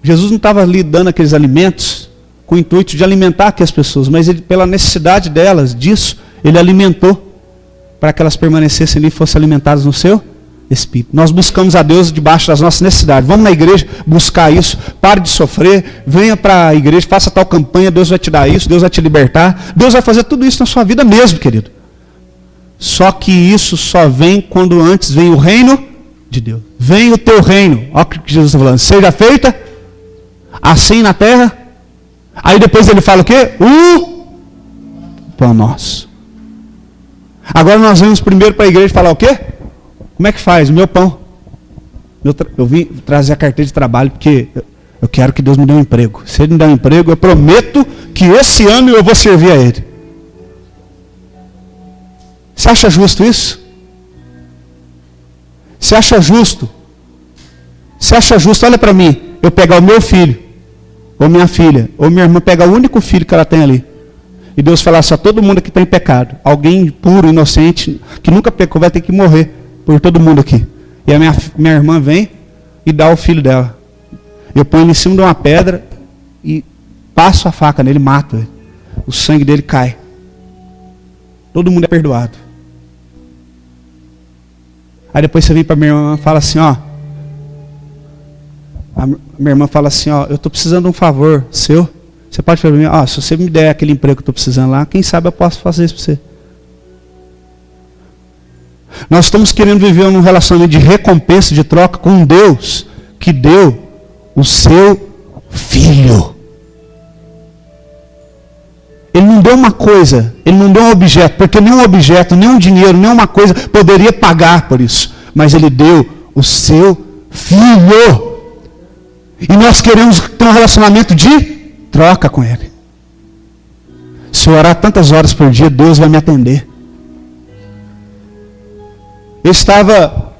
Jesus não estava ali dando aqueles alimentos com o intuito de alimentar aquelas pessoas, mas ele, pela necessidade delas, disso, ele alimentou para que elas permanecessem ali e fossem alimentadas no seu Espírito. Nós buscamos a Deus debaixo das nossas necessidades. Vamos na igreja buscar isso. Pare de sofrer. Venha para a igreja, faça tal campanha. Deus vai te dar isso. Deus vai te libertar. Deus vai fazer tudo isso na sua vida mesmo, querido. Só que isso só vem quando antes vem o reino de Deus. Vem o teu reino. Olha o que Jesus está falando. Seja feita assim na terra. Aí depois ele fala o quê? O pão nosso. Agora nós vamos primeiro para a igreja falar o quê? Como é que faz? O meu pão. Eu vim trazer a carteira de trabalho porque eu quero que Deus me dê um emprego. Se Ele me der um emprego, eu prometo que esse ano eu vou servir a Ele. Você acha justo isso? Você acha justo? Você acha justo? Olha para mim. Eu pegar o meu filho, ou minha filha, ou minha irmã, pegar o único filho que ela tem ali. E Deus falar só, todo mundo aqui está em pecado. Alguém puro, inocente, que nunca pecou, vai ter que morrer por todo mundo aqui. E a minha irmã vem e dá o filho dela. Eu ponho ele em cima de uma pedra e passo a faca nele, mato ele. O sangue dele cai. Todo mundo é perdoado. Aí depois você vem para minha irmã e fala assim, ó. A minha irmã fala assim, ó, eu estou precisando de um favor seu. Você pode falar para mim, ó, se você me der aquele emprego que eu estou precisando lá, quem sabe eu posso fazer isso para você. Nós estamos querendo viver num relacionamento de recompensa, de troca com um Deus que deu o seu Filho. Ele não deu uma coisa, ele não deu um objeto, porque nenhum objeto, nenhum dinheiro, nenhuma coisa poderia pagar por isso. Mas ele deu o seu Filho. E nós queremos ter um relacionamento de troca com ele. Se eu orar tantas horas por dia, Deus vai me atender. Eu estava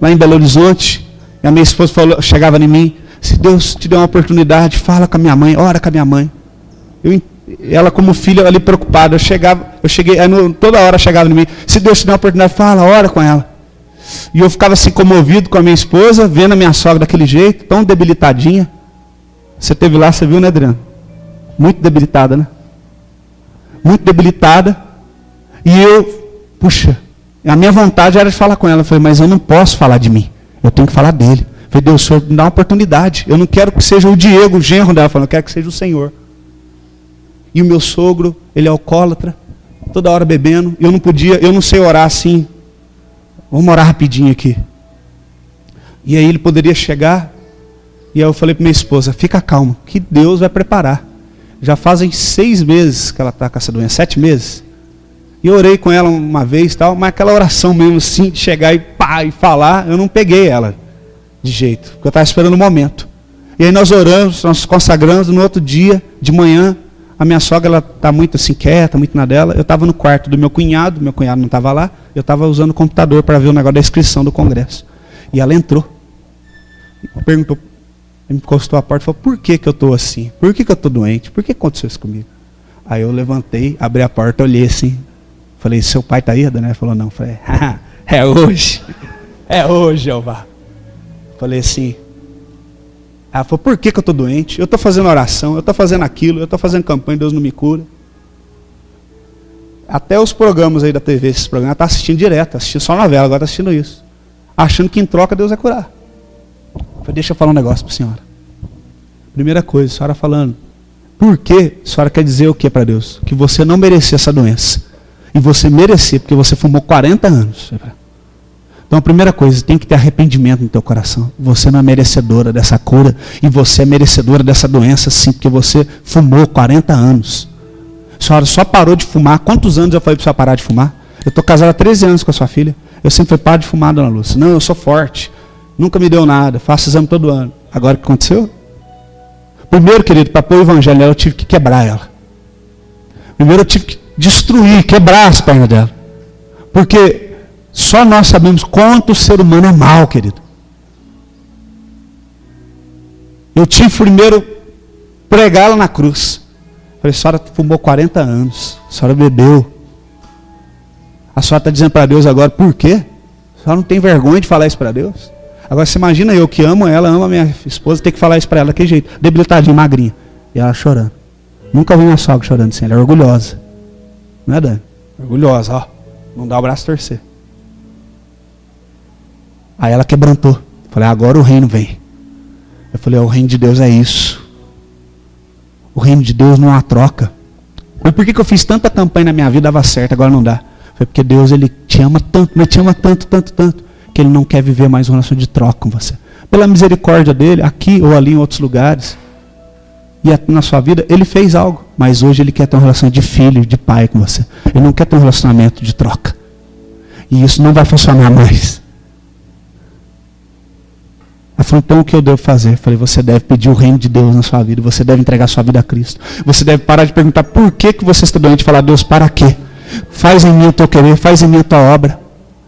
lá em Belo Horizonte, e a minha esposa chegava em mim, se Deus te der uma oportunidade, fala com a minha mãe, ora com a minha mãe. Ela como filha ali preocupada, eu cheguei, toda hora chegava em mim, se Deus te der uma oportunidade, fala, ora com ela. E eu ficava assim comovido com a minha esposa, vendo a minha sogra daquele jeito, tão debilitadinha. Você esteve lá, você viu, né, Adriano? Muito debilitada, né? Muito debilitada. E puxa, a minha vontade era de falar com ela. Eu falei, mas eu não posso falar de mim. Eu tenho que falar dele. Eu falei, Deus, o Senhor me dá uma oportunidade. Eu não quero que seja o Diego, o genro dela, falando, eu quero que seja o Senhor. E o meu sogro, ele é alcoólatra, toda hora bebendo. Eu não sei orar assim. Vamos orar rapidinho aqui. E aí ele poderia chegar. E aí eu falei para minha esposa, fica calma, que Deus vai preparar. Já fazem 6 meses que ela está com essa doença, 7 meses. E eu orei com ela uma vez, tal, mas aquela oração mesmo assim, de chegar e falar, eu não peguei ela de jeito, porque eu estava esperando o momento. E aí nós oramos, nós consagramos, no outro dia, de manhã, a minha sogra, ela está muito assim, quieta, muito na dela. Eu estava no quarto do meu cunhado não estava lá, eu estava usando o computador para ver o negócio da inscrição do congresso. E ela entrou, perguntou, me encostou a porta e falou, por que que eu estou assim? Por que que eu estou doente? Por que aconteceu isso comigo? Aí eu levantei, abri a porta, olhei assim, falei, seu pai está aí, né? Ela falou, não. Falei, é hoje, Jeová. Falei assim, ela falou, por que que eu estou doente? Eu estou fazendo oração, eu estou fazendo aquilo, eu estou fazendo campanha, Deus não me cura. Até os programas aí da TV, esses programas, ela está assistindo direto, assistindo só novela, agora está assistindo isso. Achando que em troca Deus vai curar. Falei, deixa eu falar um negócio para a senhora. Primeira coisa, a senhora falando, por que a senhora quer dizer o que para Deus? Que você não merecia essa doença. E você merecia, porque você fumou 40 anos. Então a primeira coisa, tem que ter arrependimento no teu coração. Você não é merecedora dessa cura. E você é merecedora dessa doença sim, porque você fumou 40 anos. A senhora só parou de fumar. Quantos anos eu falei para a senhora parar de fumar? Eu estou casado há 13 anos com a sua filha. Eu sempre falei, para de fumar, dona Lúcia. Não, eu sou forte. nunca me deu nada, faço exame todo ano. Agora o que aconteceu? Primeiro, querido, para pôr o evangelho nela, eu tive que quebrar ela. Primeiro eu tive que destruir, quebrar as pernas dela. Porque só nós sabemos quanto o ser humano é mau, querido. Eu tive primeiro pregá-la na cruz. Falei, a senhora fumou 40 anos, a senhora bebeu. A senhora está dizendo para Deus agora, por quê? A senhora não tem vergonha de falar isso para Deus? Agora você imagina eu que amo ela, amo a minha esposa, ter que falar isso para ela daquele jeito, debilitadinha, magrinha. E ela chorando. Nunca vi minha sogra chorando assim, ela é orgulhosa. Não é, Dani? Orgulhosa, ó. Não dá o braço a torcer. Aí ela quebrantou. Falei, agora o reino vem. Eu falei, o reino de Deus é isso. O reino de Deus não há troca. Mas por que eu fiz tanta campanha na minha vida, dava certo, agora não dá? Foi porque Deus, Ele te ama tanto, mas te ama tanto, tanto, tanto, que Ele não quer viver mais uma relação de troca com você. Pela misericórdia dEle, aqui ou ali em outros lugares, e na sua vida, Ele fez algo. Mas hoje Ele quer ter uma relação de filho, de pai com você. Ele não quer ter um relacionamento de troca. E isso não vai funcionar mais. Ela falou, então o que eu devo fazer? Eu falei, você deve pedir o reino de Deus na sua vida. Você deve entregar a sua vida a Cristo. Você deve parar de perguntar por que você está doente. E falar, Deus, para quê? Faz em mim o teu querer, faz em mim a tua obra.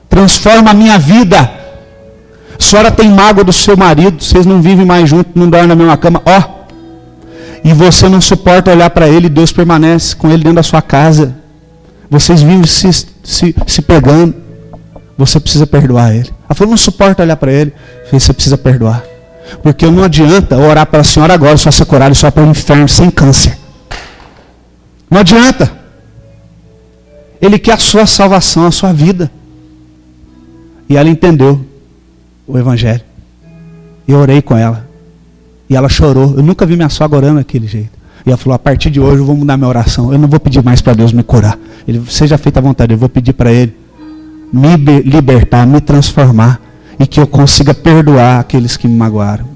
Transforma a minha vida. A senhora tem mágoa do seu marido, vocês não vivem mais juntos, não dormem na mesma cama. Ó. E você não suporta olhar para ele, Deus permanece com ele dentro da sua casa. Vocês vivem se pegando. Você precisa perdoar ele. Ela falou, não suporta olhar para ele. Eu falei, você precisa perdoar. Porque não adianta orar para a senhora agora, só ser curada e só para o inferno sem câncer. Não adianta. Ele quer a sua salvação, a sua vida. E ela entendeu o evangelho. E eu orei com ela. E ela chorou. Eu nunca vi minha sogra orando daquele jeito. E ela falou, a partir de hoje eu vou mudar minha oração. Eu não vou pedir mais para Deus me curar. Ele, seja feita a vontade, eu vou pedir para Ele me libertar, me transformar. E que eu consiga perdoar aqueles que me magoaram.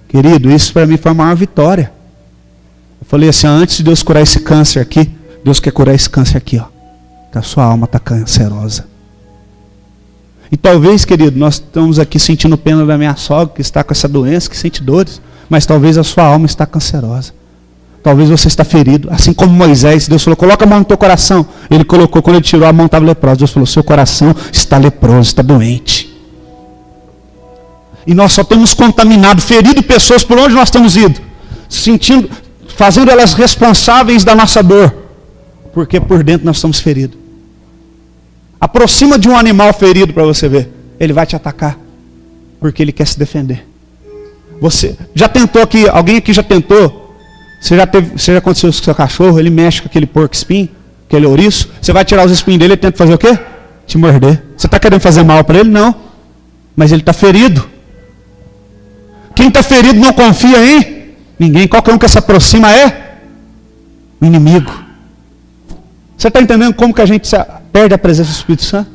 Querido, isso para mim foi a maior vitória. Eu falei assim, antes de Deus curar esse câncer aqui, Deus quer curar esse câncer aqui, ó. Que a sua alma está cancerosa. E talvez, querido, nós estamos aqui sentindo pena da minha sogra, que está com essa doença, que sente dores. Mas talvez a sua alma está cancerosa. Talvez você está ferido. Assim como Moisés, Deus falou, coloca a mão no teu coração. Ele colocou, quando ele tirou a mão estava leprosa. Deus falou, seu coração está leproso, está doente. E nós só temos contaminado, ferido pessoas por onde nós estamos indo. Sentindo, fazendo elas responsáveis da nossa dor. Porque por dentro nós estamos feridos. Aproxima de um animal ferido para você ver. Ele vai te atacar. Porque ele quer se defender. Você já tentou aqui, alguém aqui já tentou? Você já aconteceu isso com o seu cachorro? Ele mexe com aquele porco espinho, aquele ouriço. Você vai tirar os espinhos dele e tenta fazer o quê? Te morder. Você está querendo fazer mal para ele? Não. Mas ele está ferido. Quem está ferido não confia em ninguém. Qualquer um que se aproxima é o inimigo. Você está entendendo como que a gente perde a presença do Espírito Santo?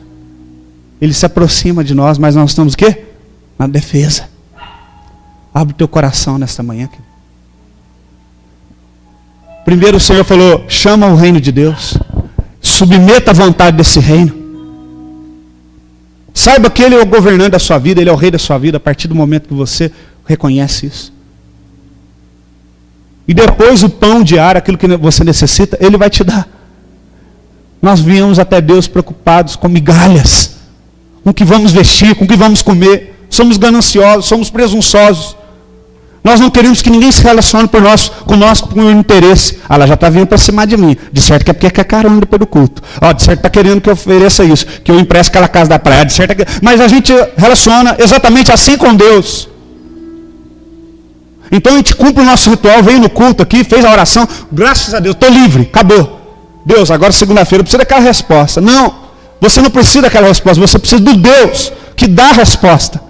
Ele se aproxima de nós, mas nós estamos o quê? Na defesa. Abre o teu coração nesta manhã. Primeiro o Senhor falou, chama o reino de Deus. Submeta a vontade desse reino. Saiba que Ele é o governante da sua vida, Ele é o rei da sua vida, a partir do momento que você reconhece isso. E depois o pão diário, aquilo que você necessita, Ele vai te dar. Nós viemos até Deus preocupados com migalhas, com o que vamos vestir, com o que vamos comer. Somos gananciosos, somos presunçosos. Nós não queremos que ninguém se relacione conosco com o interesse. Ah, ela já está vindo para cima de mim. De certo que é porque quer carona depois do culto. Ó, de certo está querendo que eu ofereça isso, que eu empreste aquela casa da praia. De certo é que... Mas a gente relaciona exatamente assim com Deus. Então a gente cumpre o nosso ritual, veio no culto aqui, fez a oração. Graças a Deus, estou livre, acabou. Deus, agora segunda-feira eu preciso daquela resposta. Não, você não precisa daquela resposta, você precisa do Deus que dá a resposta.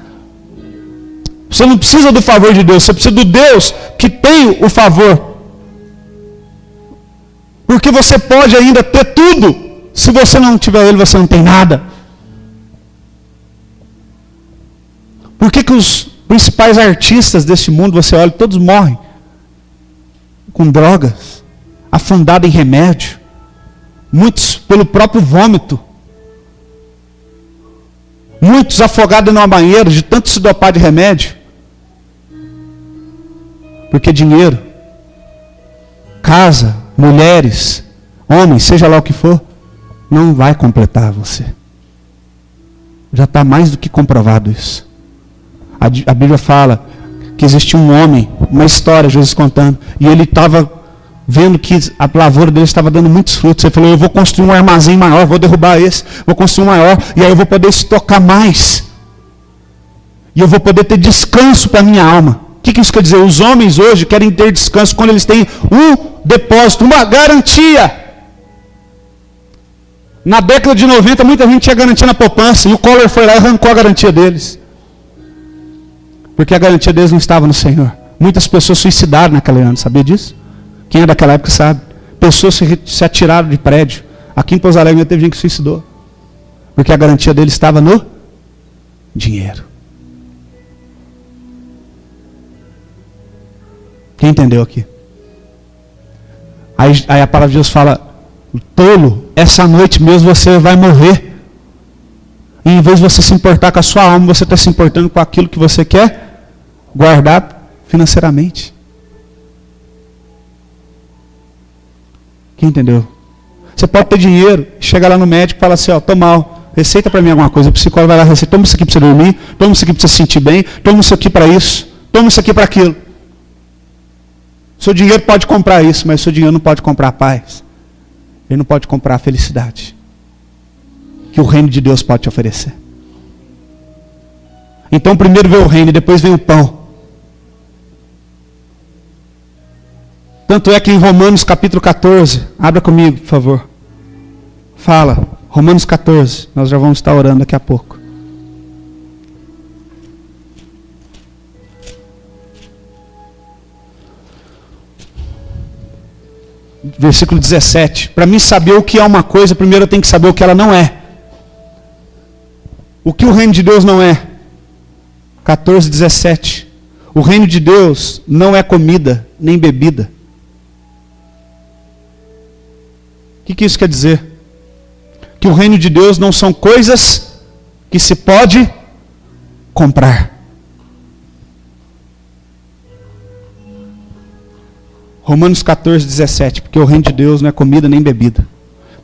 Você não precisa do favor de Deus, você precisa do Deus que tem o favor. Porque você pode ainda ter tudo, se você não tiver Ele, você não tem nada. Por que os principais artistas deste mundo, você olha, todos morrem com drogas, afundados em remédio, muitos pelo próprio vômito. Muitos afogados numa banheira de tanto se dopar de remédio. Porque dinheiro, casa, mulheres, homens, seja lá o que for, não vai completar você. Já está mais do que comprovado isso. A Bíblia fala que existia um homem, uma história, Jesus contando, e ele estava vendo que a lavoura dele estava dando muitos frutos. Ele falou, eu vou construir um armazém maior, vou derrubar esse, vou construir um maior, e aí eu vou poder estocar mais. E eu vou poder ter descanso para a minha alma. O que isso quer dizer? Os homens hoje querem ter descanso quando eles têm um depósito, uma garantia. Na década de 90, muita gente tinha garantia na poupança, e o Collor foi lá e arrancou a garantia deles. Porque a garantia deles não estava no Senhor. Muitas pessoas suicidaram naquele ano, sabia disso? Quem é daquela época sabe. Pessoas se atiraram de prédio. Aqui em Pouso Alegre teve gente que suicidou. Porque a garantia dele estava no dinheiro. Quem entendeu aqui? Aí a palavra de Deus fala, tolo, essa noite mesmo você vai morrer. E em vez de você se importar com a sua alma, você está se importando com aquilo que você quer guardar financeiramente. Quem entendeu? Você pode ter dinheiro, chega lá no médico e fala assim, ó, tô mal, receita para mim alguma coisa. O psicólogo vai lá, receita, toma isso aqui para você dormir, toma isso aqui para você se sentir bem, toma isso aqui para isso, toma isso aqui para aquilo. Seu dinheiro pode comprar isso, mas seu dinheiro não pode comprar paz. Ele não pode comprar a felicidade que o reino de Deus pode te oferecer. Então primeiro vem o reino e depois vem o pão. Tanto é que em Romanos capítulo 14, abra comigo, por favor. Fala, Romanos 14, nós já vamos estar orando daqui a pouco. Versículo 17. Para mim saber o que é uma coisa, primeiro eu tenho que saber o que ela não é. O que o reino de Deus não é? 14, 17. O reino de Deus não é comida, nem bebida. O que isso quer dizer? Que o reino de Deus não são coisas que se pode comprar. Romanos 14, 17. Porque o reino de Deus não é comida nem bebida.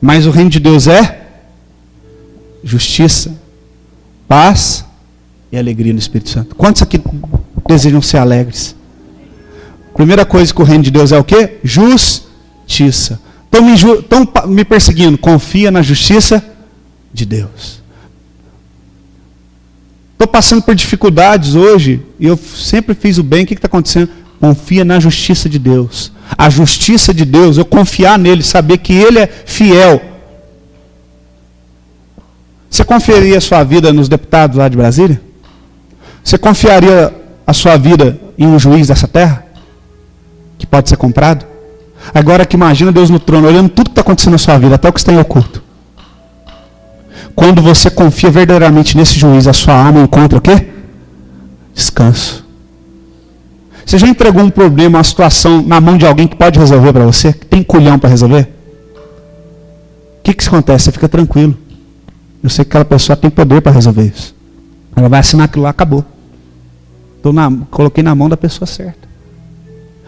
Mas o reino de Deus é justiça, paz e alegria no Espírito Santo. Quantos aqui desejam ser alegres? Primeira coisa que o reino de Deus é o quê? Justiça. Estão me perseguindo. Confia na justiça de Deus. Estou passando por dificuldades hoje. E eu sempre fiz o bem. O que está acontecendo? Confia na justiça de Deus. A justiça de Deus, eu confiar nele, saber que ele é fiel. Você confiaria a sua vida nos deputados lá de Brasília? Você confiaria a sua vida em um juiz dessa terra? Que pode ser comprado? Agora que imagina Deus no trono, olhando tudo que está acontecendo na sua vida, até o que está em oculto. Quando você confia verdadeiramente nesse juiz, a sua alma encontra o quê? Descanso. Você já entregou um problema, uma situação na mão de alguém que pode resolver para você? Que tem culhão para resolver? O que acontece? Você fica tranquilo. Eu sei que aquela pessoa tem poder para resolver isso. Ela vai assinar aquilo lá, acabou. Coloquei na mão da pessoa certa.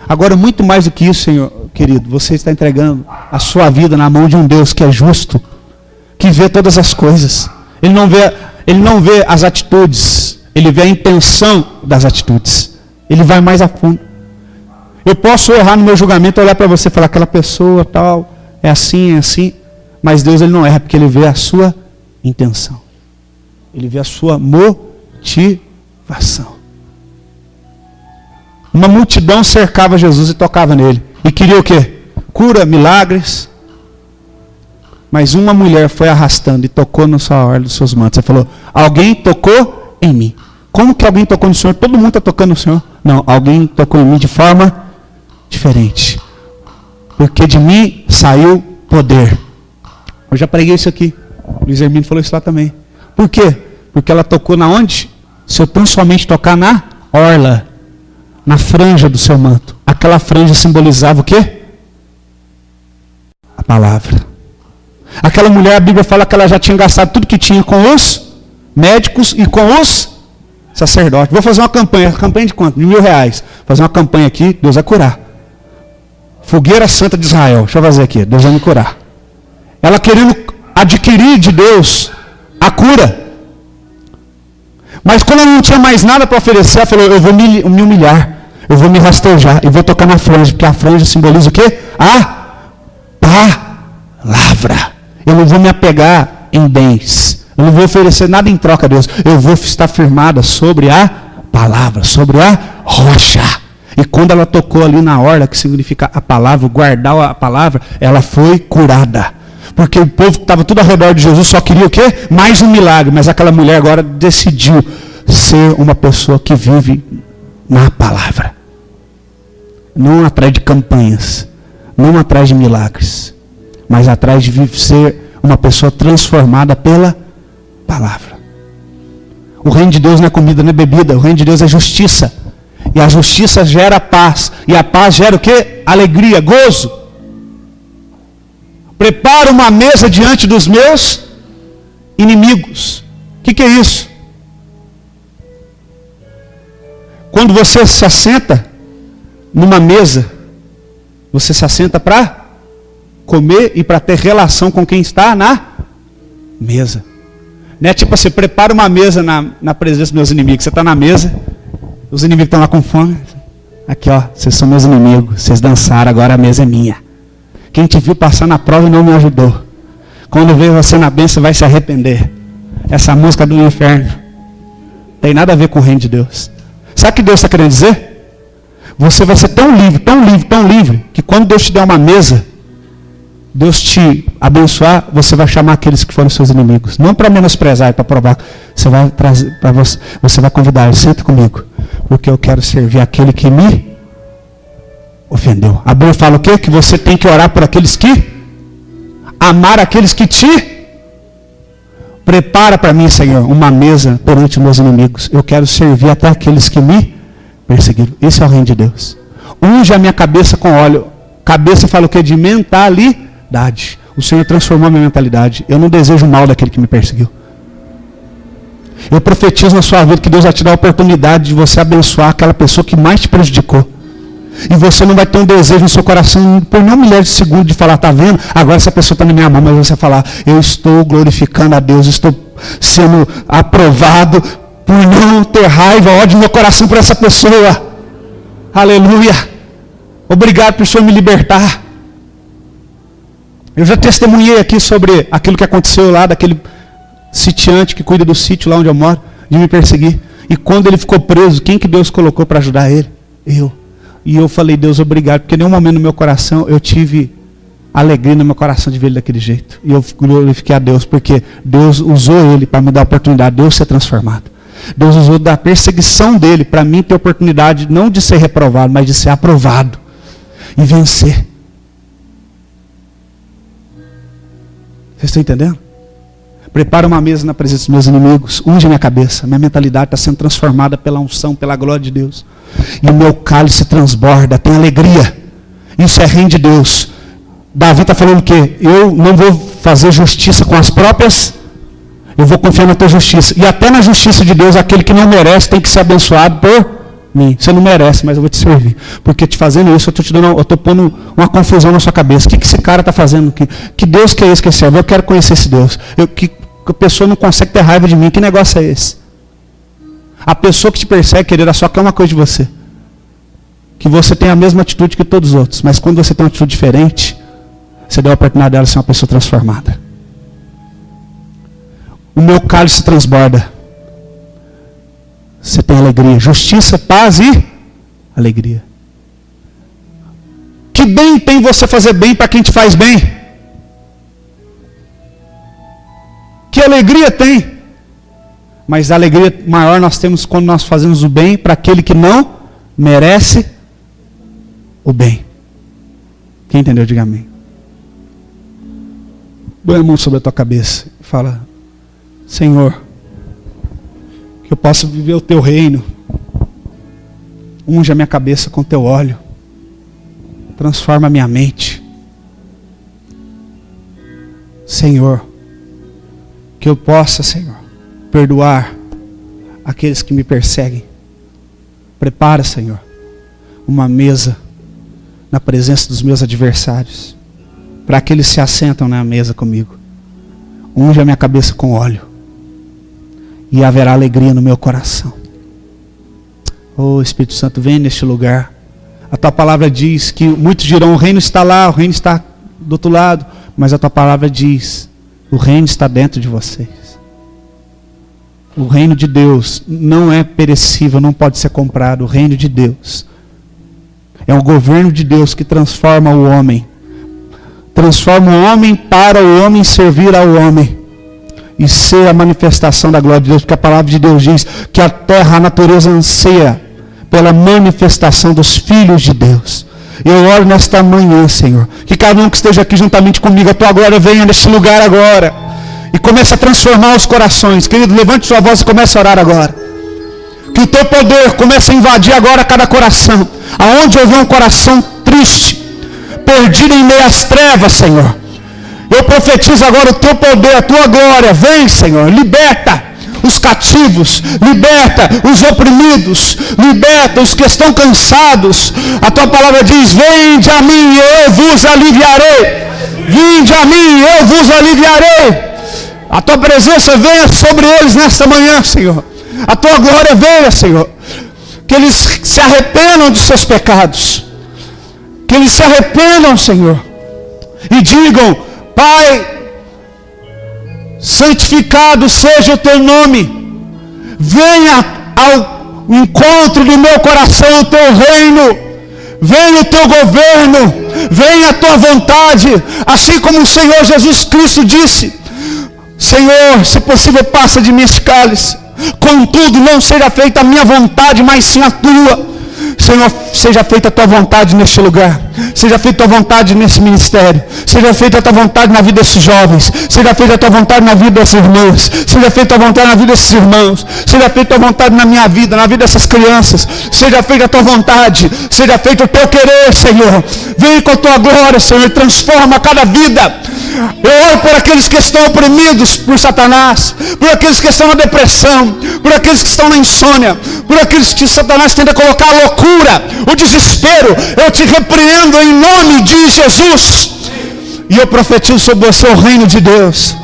Agora, muito mais do que isso, Senhor, querido, você está entregando a sua vida na mão de um Deus que é justo, que vê todas as coisas. Ele não vê as atitudes, ele vê a intenção das atitudes. Ele vai mais a fundo. Eu posso errar no meu julgamento, olhar para você e falar, aquela pessoa tal, é assim, mas Deus ele não erra, porque ele vê a sua intenção. Ele vê a sua motivação. Uma multidão cercava Jesus e tocava nele. E queria o quê? Cura, milagres. Mas uma mulher foi arrastando e tocou na sua orla dos seus mantos. Ele falou, alguém tocou em mim. Como que alguém tocou no Senhor? Todo mundo está tocando no Senhor. Não, alguém tocou em mim de forma diferente. Porque de mim saiu poder. Eu já preguei isso aqui. O Luiz Hermínio falou isso lá também. Por quê? Porque ela tocou na onde? Se eu tão somente tocar na orla, na franja do seu manto. Aquela franja simbolizava o quê? A palavra. Aquela mulher, a Bíblia fala que ela já tinha gastado tudo que tinha com os médicos e com os sacerdotes. Vou fazer uma campanha de quanto? De R$1.000. Fazer uma campanha aqui, Deus vai curar. Fogueira Santa de Israel, deixa eu fazer aqui, Deus vai me curar. Ela querendo adquirir de Deus a cura. Mas quando ela não tinha mais nada para oferecer, ela falou, eu vou me humilhar, eu vou me rastejar e vou tocar na franja, porque a franja simboliza o quê? A palavra. Eu não vou me apegar em bens. Eu não vou oferecer nada em troca a Deus. Eu vou estar firmada sobre a palavra, sobre a rocha. E quando ela tocou ali na orla, que significa a palavra, guardar a palavra, ela foi curada. Porque o povo que estava tudo ao redor de Jesus só queria o quê? Mais um milagre. Mas aquela mulher agora decidiu ser uma pessoa que vive na palavra. Não atrás de campanhas, não atrás de milagres, mas atrás de ser uma pessoa transformada pela palavra. O reino de Deus não é comida, não é bebida. O reino de Deus é justiça. E a justiça gera paz. E a paz gera o quê? Alegria, gozo. Prepara uma mesa diante dos meus inimigos. O que é isso? Quando você se assenta numa mesa, você se assenta para comer e para ter relação com quem está na mesa. Não é tipo assim, prepara uma mesa na presença dos meus inimigos. Você está na mesa, os inimigos estão lá com fome. Aqui ó, vocês são meus inimigos, vocês dançaram, agora a mesa é minha. Quem te viu passar na prova não me ajudou. Quando veio você na bênção, vai se arrepender. Essa música do inferno tem nada a ver com o reino de Deus. Sabe o que Deus está querendo dizer? Você vai ser tão livre, tão livre, tão livre, que quando Deus te der uma mesa, Deus te abençoar, você vai chamar aqueles que foram seus inimigos. Não para menosprezar e para provar. Você vai trazer para você vai convidar ele, senta comigo, porque eu quero servir aquele que me ofendeu. A Bíblia fala o quê? Que você tem que orar por aqueles que amar aqueles que te prepara para mim, Senhor, uma mesa perante os meus inimigos. Eu quero servir até aqueles que me perseguiram. Esse é o reino de Deus. Unge a minha cabeça com óleo. Cabeça fala o quê? De mentalidade. O Senhor transformou a minha mentalidade. Eu não desejo o mal daquele que me perseguiu. Eu profetizo na sua vida que Deus vai te dar a oportunidade de você abençoar aquela pessoa que mais te prejudicou. E você não vai ter um desejo no seu coração por nem um milhar de segundo de falar, tá vendo? Agora essa pessoa está na minha mão, mas você vai falar, eu estou glorificando a Deus, estou sendo aprovado por não ter raiva, ódio no meu coração por essa pessoa. Aleluia. Obrigado por o Senhor me libertar. Eu já testemunhei aqui sobre aquilo que aconteceu lá, daquele sitiante que cuida do sítio lá onde eu moro, de me perseguir. E quando ele ficou preso, quem que Deus colocou para ajudar ele? Eu. E eu falei, Deus, obrigado, porque em nenhum momento no meu coração eu tive alegria no meu coração de ver ele daquele jeito. E eu glorifiquei a Deus, porque Deus usou ele para me dar a oportunidade de eu ser transformado. Deus usou da perseguição dele para mim ter a oportunidade não de ser reprovado, mas de ser aprovado e vencer. Vocês estão entendendo? Prepara uma mesa na presença dos meus inimigos. Unge minha cabeça. Minha mentalidade está sendo transformada pela unção, pela glória de Deus. E o meu cálice transborda, tem alegria. Isso é reino de Deus. Davi está falando o quê? Eu não vou fazer justiça com as próprias. Eu vou confiar na tua justiça. E até na justiça de Deus, aquele que não merece tem que ser abençoado por mim. Você não merece, mas eu vou te servir. Porque te fazendo isso, eu estou pondo uma confusão na sua cabeça. O que esse cara está fazendo aqui? Que Deus que é esse que serve? Eu quero conhecer esse Deus. Que a pessoa não consegue ter raiva de mim. Que negócio é esse? A pessoa que te persegue, querida, só quer uma coisa de você. Que você tenha a mesma atitude que todos os outros. Mas quando você tem uma atitude diferente, você deu a oportunidade dela ser uma pessoa transformada. O meu cálice transborda. Você tem alegria, justiça, paz e alegria. Que bem tem você fazer bem para quem te faz bem? Que alegria tem? Mas a alegria maior nós temos quando nós fazemos o bem para aquele que não merece o bem. Quem entendeu, diga amém. Põe a mão sobre a tua cabeça e fala, Senhor, que eu possa viver o teu reino. Unge a minha cabeça com teu óleo. Transforma a minha mente. Senhor, que eu possa, Senhor, perdoar aqueles que me perseguem. Prepara, Senhor, uma mesa na presença dos meus adversários, para que eles se assentam na mesa comigo. Unge a minha cabeça com óleo, e haverá alegria no meu coração. Oh, Espírito Santo, vem neste lugar. A tua palavra diz que muitos dirão: o reino está lá, o reino está do outro lado. Mas a tua palavra diz: o reino está dentro de vocês. O reino de Deus não é perecível, não pode ser comprado. O reino de Deus é o governo de Deus que transforma o homem. Transforma o homem para o homem servir ao homem. E ser a manifestação da glória de Deus. Porque a palavra de Deus diz que a terra, a natureza anseia pela manifestação dos filhos de Deus. Eu oro nesta manhã, Senhor, que cada um que esteja aqui juntamente comigo, a tua glória venha neste lugar agora. E comece a transformar os corações. Querido, levante sua voz e comece a orar agora. Que o teu poder comece a invadir agora cada coração. Aonde houver um coração triste, perdido em meio às trevas, Senhor, eu profetizo agora o teu poder, a tua glória. Vem, Senhor, liberta os cativos, liberta os oprimidos, liberta os que estão cansados. A tua palavra diz: vinde a mim, eu vos aliviarei. Vinde a mim, eu vos aliviarei. A tua presença venha sobre eles nesta manhã, Senhor. A tua glória venha, Senhor. Que eles se arrependam dos seus pecados. Que eles se arrependam, Senhor. E digam: Pai, santificado seja o teu nome. Venha ao encontro do meu coração o teu reino. Venha o teu governo. Venha a tua vontade. Assim como o Senhor Jesus Cristo disse: Senhor, se possível, passa de mim esse cálice. Contudo, não seja feita a minha vontade, mas sim a tua. Senhor, seja feita a tua vontade neste lugar. Seja feita a tua vontade nesse ministério. Seja feita a tua vontade na vida desses jovens. Seja feita a tua vontade na vida dessas irmãs. Seja feita a tua vontade na vida desses irmãos. Seja feita a tua vontade na minha vida, na vida dessas crianças. Seja feita a tua vontade. Seja feito o teu querer, Senhor. Vem com a tua glória, Senhor, e transforma cada vida. Eu oro por aqueles que estão oprimidos por Satanás, por aqueles que estão na depressão, por aqueles que estão na insônia, por aqueles que Satanás tenta colocar a loucura, o desespero. Eu te repreendo em nome de Jesus. E eu profetizo sobre você o reino de Deus.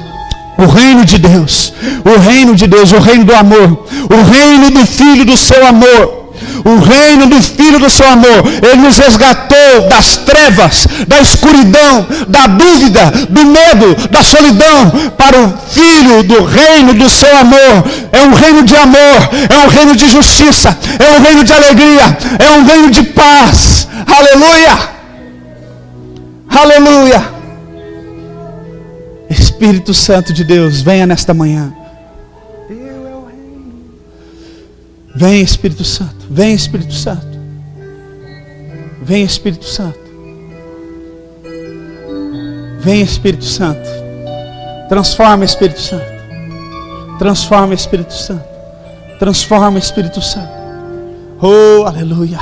O reino de Deus. O reino de Deus, o reino do amor. O reino do Filho do seu amor. O reino do Filho do seu amor. Ele nos resgatou das trevas, da escuridão, da dúvida, do medo, da solidão, para o Filho do reino do seu amor. É um reino de amor, é um reino de justiça, é um reino de alegria, é um reino de paz. Aleluia! Aleluia! Espírito Santo de Deus, venha nesta manhã. Vem, Espírito Santo. Vem, Espírito Santo. Vem, Espírito Santo. Vem, Espírito Santo. Transforma, Espírito Santo. Transforma, Espírito Santo. Transforma, Espírito Santo. Oh, aleluia.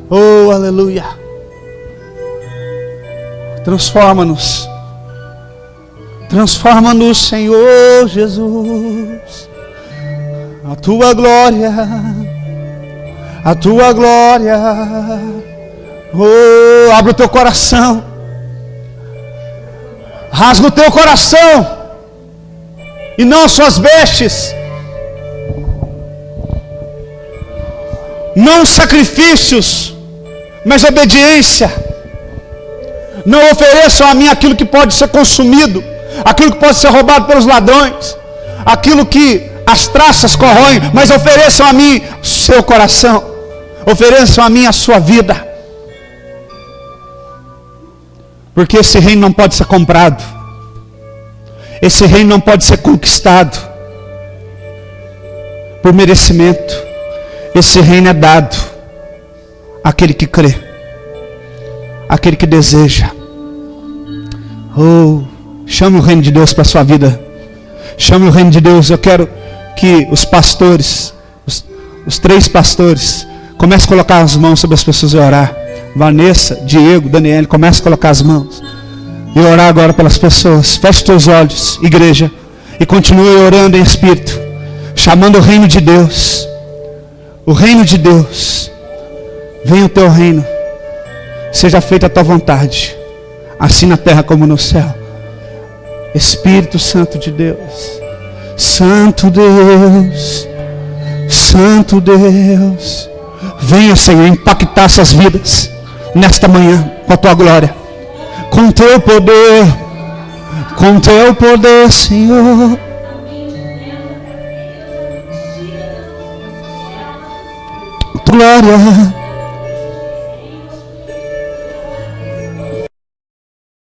Oh, aleluia. Transforma-nos. Transforma-nos, Senhor Jesus. A tua glória, a tua glória. Oh, abre o teu coração. Rasga o teu coração. E não as suas vestes. Não sacrifícios, mas obediência. Não ofereçam a mim aquilo que pode ser consumido, aquilo que pode ser roubado pelos ladrões, aquilo que as traças corroem, mas ofereçam a mim o seu coração, ofereçam a mim a sua vida, porque esse reino não pode ser comprado, esse reino não pode ser conquistado por merecimento. Esse reino é dado àquele que crê, àquele que deseja. Oh, chame o reino de Deus para a sua vida. Chame o reino de Deus. Eu quero que os pastores, os 3 pastores, comecem a colocar as mãos sobre as pessoas e orar. Vanessa, Diego, Daniel, comece a colocar as mãos e orar agora pelas pessoas. Feche teus olhos, igreja. E continue orando em espírito, chamando o reino de Deus. O reino de Deus. Venha o teu reino. Seja feita a tua vontade, assim na terra como no céu. Espírito Santo de Deus. Santo Deus. Santo Deus. Venha, Senhor, impactar essas vidas nesta manhã com a tua glória, com teu poder, Senhor. Glória.